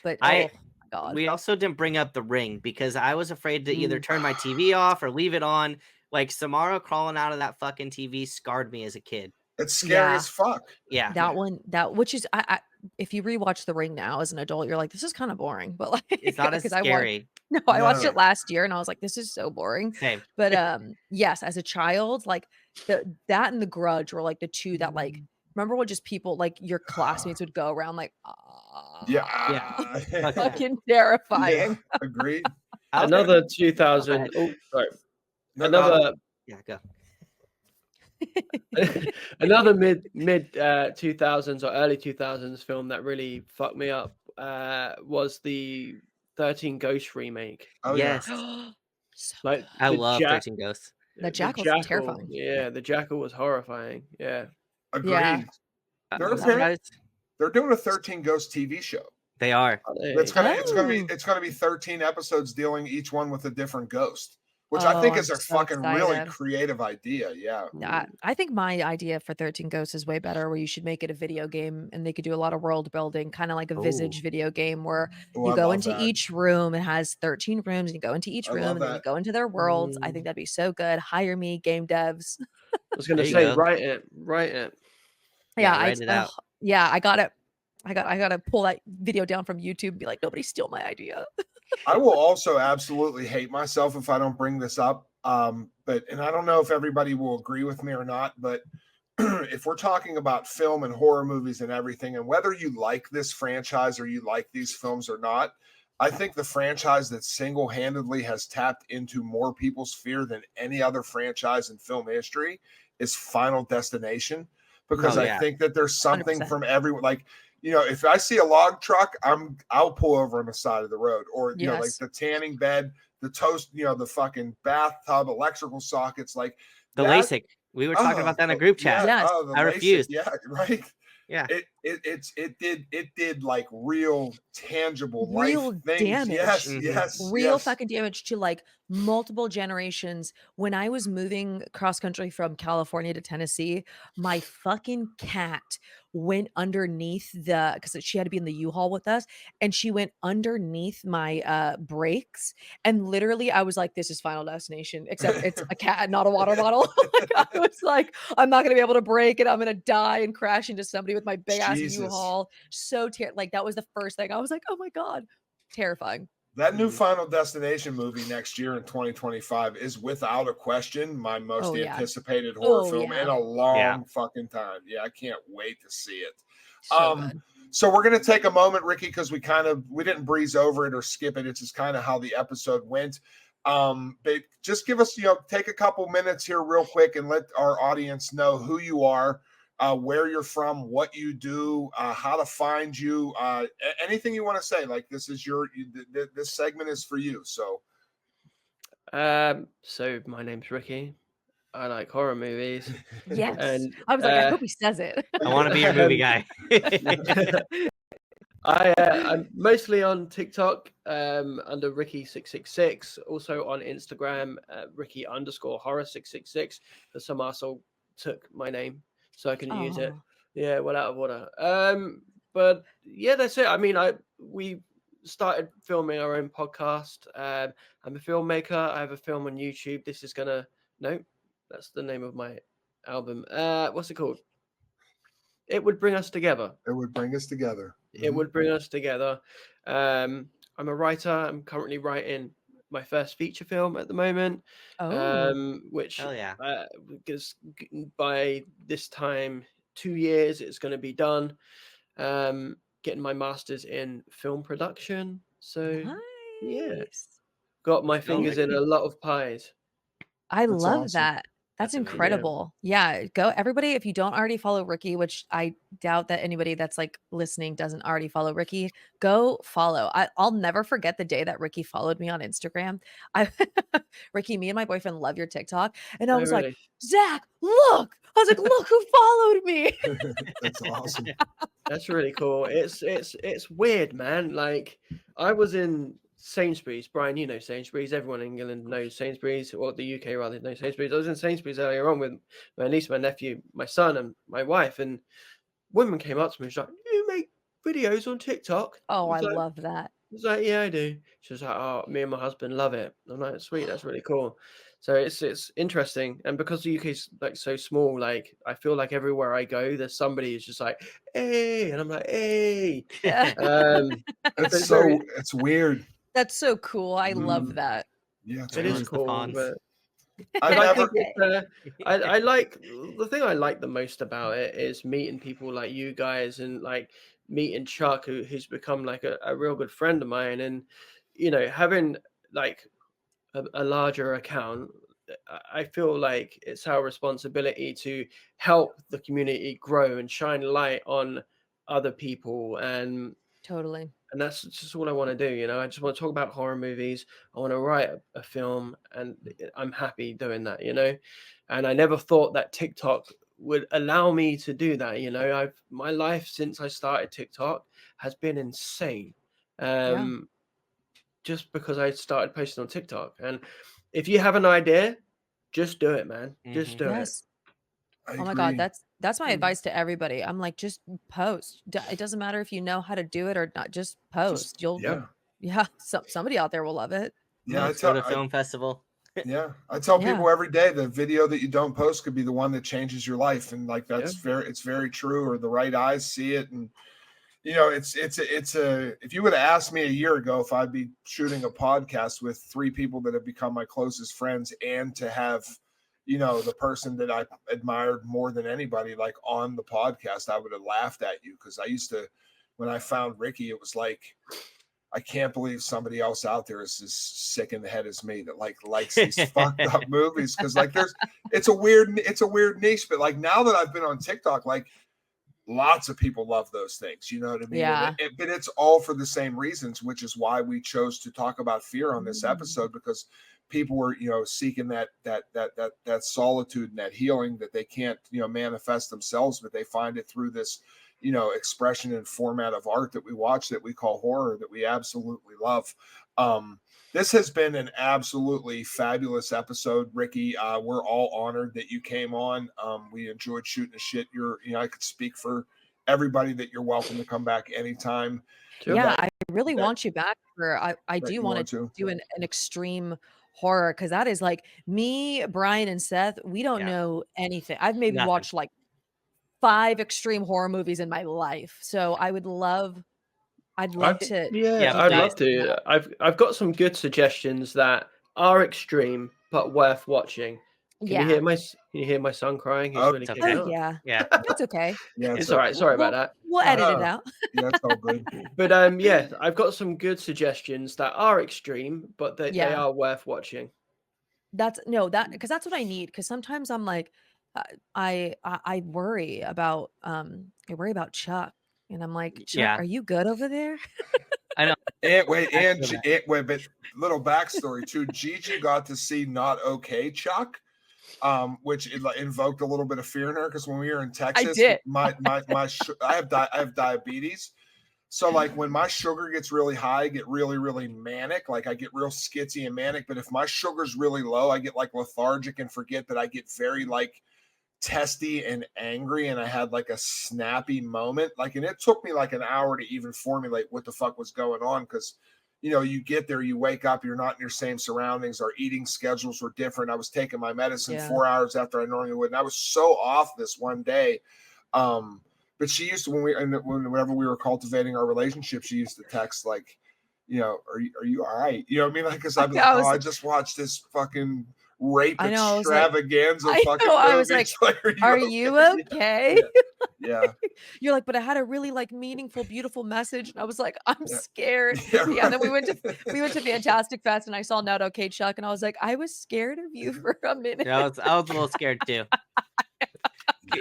But my God, we also didn't bring up the ring because I was afraid to either turn my TV off or leave it on. Like Samara crawling out of that fucking TV scarred me as a kid. It's scary as fuck. Yeah, that one, which is I if you rewatch The Ring now as an adult, you're like, this is kind of boring, but like it's not as scary. I watched it last year and I was like, this is so boring. Same. But yes, as a child, like that and The Grudge were like the two that like, remember when just people like your classmates would go around like, fucking terrifying. Yeah, agreed. Another 2000. Oh, sorry. Another. Yeah, go. Another mid 2000s or early 2000s film that really fucked me up was the 13 Ghosts remake. Oh yes. Like I love 13 Ghosts. The Jackal's terrifying. Yeah, the Jackal was horrifying. Yeah. Agreed. Yeah. They're doing a 13 Ghosts TV show. They are. It's gonna be 13 episodes dealing each one with a different ghost, which I think is a fucking really creative idea. Yeah. I think my idea for 13 Ghosts is way better, where you should make it a video game and they could do a lot of world building, kind of like a Visage video game where you go into each room. It has 13 rooms and you go into each room and then you go into their worlds. I think that'd be so good. Hire me, game devs. I was going to say, write it. Yeah. Write it out. Yeah, I got it. I got to pull that video down from YouTube and be like, nobody steal my idea. I will also absolutely hate myself if I don't bring this up. And I don't know if everybody will agree with me or not, but if we're talking about film and horror movies and everything, and whether you like this franchise or you like these films or not, I think the franchise that single-handedly has tapped into more people's fear than any other franchise in film history is Final Destination, because I think that there's something 100%. From everyone, like, if I see a log truck, I'll pull over on the side of the road, or like the tanning bed, the toast, the fucking bathtub, electrical sockets, like the LASIK. We were talking about that in a group chat. Yeah, I refused. Yeah, right. Yeah, it did like real tangible real life things. Damage. Yes, real fucking damage to like multiple generations. When I was moving cross country from California to Tennessee, my fucking cat went underneath because she had to be in the U-Haul with us, and she went underneath my brakes, and literally I was like, this is Final Destination, except it's a cat, not a water bottle. Like, I was like, I'm not gonna be able to brake, and I'm gonna die and crash into somebody with my big ass U-Haul. So like that was the first thing. I was like, oh my God, terrifying. That new Final Destination movie next year in 2025 is without a question my most anticipated horror film in a long fucking time. Yeah, I can't wait to see it. So So we're going to take a moment, Ricky, because we didn't breeze over it or skip it. It's just kind of how the episode went. But just give us, take a couple minutes here real quick and let our audience know who you are, where you're from, what you do, how to find you, anything you want to say. Like this segment is for you. So my name's Ricky. I like horror movies. Yes. And I was like, I hope he says it. I want to be your movie guy. I'm mostly on TikTok under RickySixSixSix, also on Instagram Ricky_horror666. But some arsehole took my name so I can use it. Yeah, well, out of order. But yeah, that's it. I mean, we started filming our own podcast. I'm a filmmaker. I have a film on YouTube. That's the name of my album. What's it called? It Would Bring Us Together. It Would Bring Us Together. It Would Bring Us Together. I'm a writer. I'm currently writing my first feature film at the moment. Which hell yeah. Because by this time, 2 years, it's going to be done. Getting my master's in film production. So yeah, got my fingers in a lot of pies. I love awesome. that. That's incredible. Yeah. Go everybody. If you don't already follow Ricky, which I doubt that anybody that's like listening doesn't already follow Ricky, go follow. I'll never forget the day that Ricky followed me on Instagram. Ricky, me and my boyfriend love your TikTok. And I was like, Zach, look. I was like, look who followed me. That's awesome. That's really cool. It's weird, man. Like I was in Sainsbury's. Brian, you know Sainsbury's. Everyone in England knows Sainsbury's, or the UK rather knows Sainsbury's. I was in Sainsbury's earlier on with my niece, my nephew, my son, and my wife, and woman came up to me. She's like, "You make videos on TikTok?" Oh, I love that. I was like, "Yeah, I do." She was like, "Oh, me and my husband love it." I'm like, "Sweet, that's really cool." So it's interesting, and because the UK's like so small, like I feel like everywhere I go, there's somebody who's just like, "Hey," and I'm like, "Hey." It's weird. That's so cool. I love that. Yeah, it is cool. But I like the thing I like the most about it is meeting people like you guys, and like meeting Chuck, who's become like a real good friend of mine, and having like a larger account. I feel like it's our responsibility to help the community grow and shine light on other people, and totally. And that's just what I want to do. I just want to talk about horror movies. I want to write a film, and I'm happy doing that, And I never thought that TikTok would allow me to do that. My life since I started TikTok has been insane. Just because I started posting on TikTok. And if you have an idea, just do it, man. Just do it. Oh my God, that's my advice to everybody. I'm like, just post. It doesn't matter if you know how to do it or not. Just post. Somebody out there will love it. Yeah, let's go to film festival. Yeah, I tell people every day the video that you don't post could be the one that changes your life, and like it's very true. Or the right eyes see it, and if you would have asked me a year ago if I'd be shooting a podcast with 3 people that have become my closest friends, and to have the person that I admired more than anybody, like on the podcast, I would have laughed at you. Cause I used to, when I found Ricky, it was like, I can't believe somebody else out there is as sick in the head as me that likes these fucked up movies. Cause like it's a weird niche, but like now that I've been on TikTok, like lots of people love those things, you know what I mean? Yeah. But it's all for the same reasons, which is why we chose to talk about fear on this episode, because people were, seeking that solitude and that healing that they can't, manifest themselves, but they find it through this, expression and format of art that we watch, that we call horror, that we absolutely love. This has been an absolutely fabulous episode, Ricky. We're all honored that you came on. We enjoyed shooting the shit. I could speak for everybody that you're welcome to come back anytime. Yeah, I really want you back I do want to do an extreme horror, because that is like me, Brian, and Seth. We don't know anything. I've maybe watched like 5 extreme horror movies in my life. So I'd love to. I'd love to. I've got some good suggestions that are extreme but worth watching. Can you hear my son crying? He's really kicking Oh out. yeah. That's okay. Yeah, It's all right. Sorry about that. We'll edit it out. Yeah, it's all good. But yeah, I've got some good suggestions that are extreme, but they are worth watching. Because that's what I need. Because sometimes I'm like, I worry about Chuck, and I'm like, Chuck, are you good over there? I know. But little backstory too. Gigi got to see Not Okay Chuck, which invoked a little bit of fear in her because when we were in Texas, I have diabetes. So like when my sugar gets really high, I get really, really manic. Like I get real skitsy and manic. But if my sugar's really low, I get like lethargic and forget that I get very like testy and angry. And I had like a snappy moment. Like, and it took me like an hour to even formulate what the fuck was going on. Cause you get there, you wake up, you're not in your same surroundings. Our eating schedules were different. I was taking my medicine 4 hours after I normally would. And I was so off this one day. But she used to, whenever we were cultivating our relationship, she used to text like, are you all right? You know what I mean? Like, because I'd be like, I just watched this fucking rape extravaganza. I was like, are you okay? Yeah. You're like, but I had a really like meaningful, beautiful message. And I was like, I'm scared. Yeah. And then we went to Fantastic Fest and I saw Not Okay Chuck and I was like, I was scared of you for a minute. Yeah, I was a little scared too.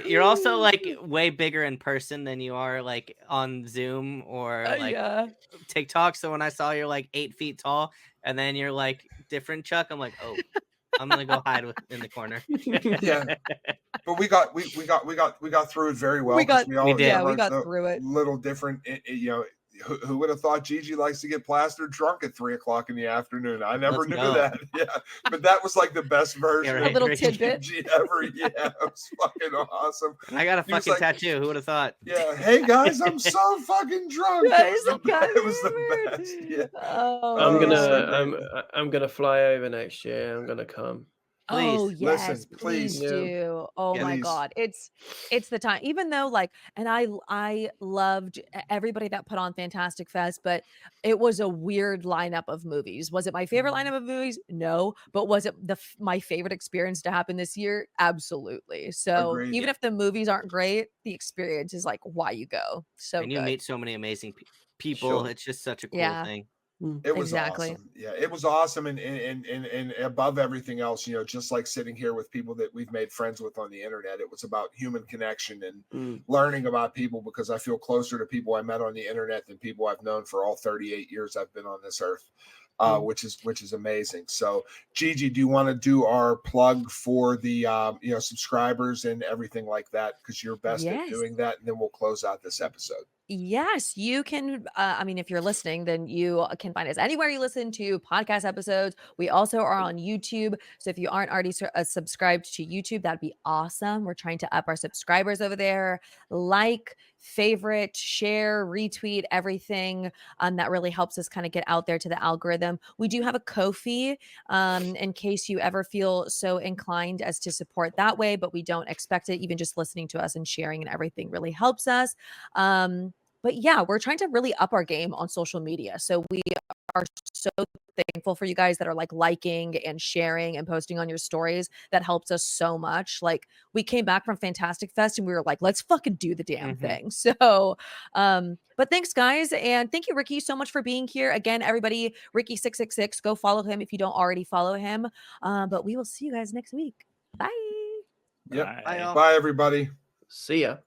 You're also like way bigger in person than you are like on Zoom or like TikTok. So when I saw you're like 8 feet tall and then you're like different Chuck, I'm like, oh, I'm gonna go hide in the corner. Yeah, but we got through it very well. We got through it. Little different, Who would have thought Gigi likes to get plastered drunk at 3:00 in the afternoon? I never knew that. Yeah, but that was like the best version. A little tidbit Gigi ever. Yeah, it was fucking awesome. I got a fucking tattoo. Who would have thought? Yeah. Hey guys, I'm so fucking drunk. It was the best. Yeah. I'm gonna fly over next year. I'm gonna come. Please. Oh yes, listen, please do. Oh my God, it's the time. Even though like, and I loved everybody that put on Fantastic Fest, but it was a weird lineup of movies. Was it my favorite lineup of movies? No, but was it my favorite experience to happen this year? Absolutely. So Agreed. Even if the movies aren't great, the experience is like why you go. So and you meet so many amazing people. Sure. It's just such a cool thing. It was awesome. Yeah, it was awesome. And above everything else, just like sitting here with people that we've made friends with on the internet, it was about human connection and learning about people because I feel closer to people I met on the internet than people I've known for all 38 years I've been on this earth, which is amazing. So Gigi, do you want to do our plug for the, subscribers and everything like that? Because you're best at doing that. And then we'll close out this episode. Yes, you can. If you're listening, then you can find us anywhere you listen to podcast episodes. We also are on YouTube. So if you aren't already subscribed to YouTube, that'd be awesome. We're trying to up our subscribers over there. Like, favorite, share, retweet, everything. That really helps us kind of get out there to the algorithm. We do have a Ko-fi in case you ever feel so inclined as to support that way, but we don't expect it. Even just listening to us and sharing and everything really helps us. But yeah, we're trying to really up our game on social media. So we are so thankful for you guys that are like liking and sharing and posting on your stories. That helps us so much. Like we came back from Fantastic Fest and we were like, let's fucking do the damn thing. So, but thanks guys. And thank you, Ricky, so much for being here. Again, everybody, RickySixSixSix, go follow him if you don't already follow him. But we will see you guys next week. Bye. Yep. Bye everybody. See ya.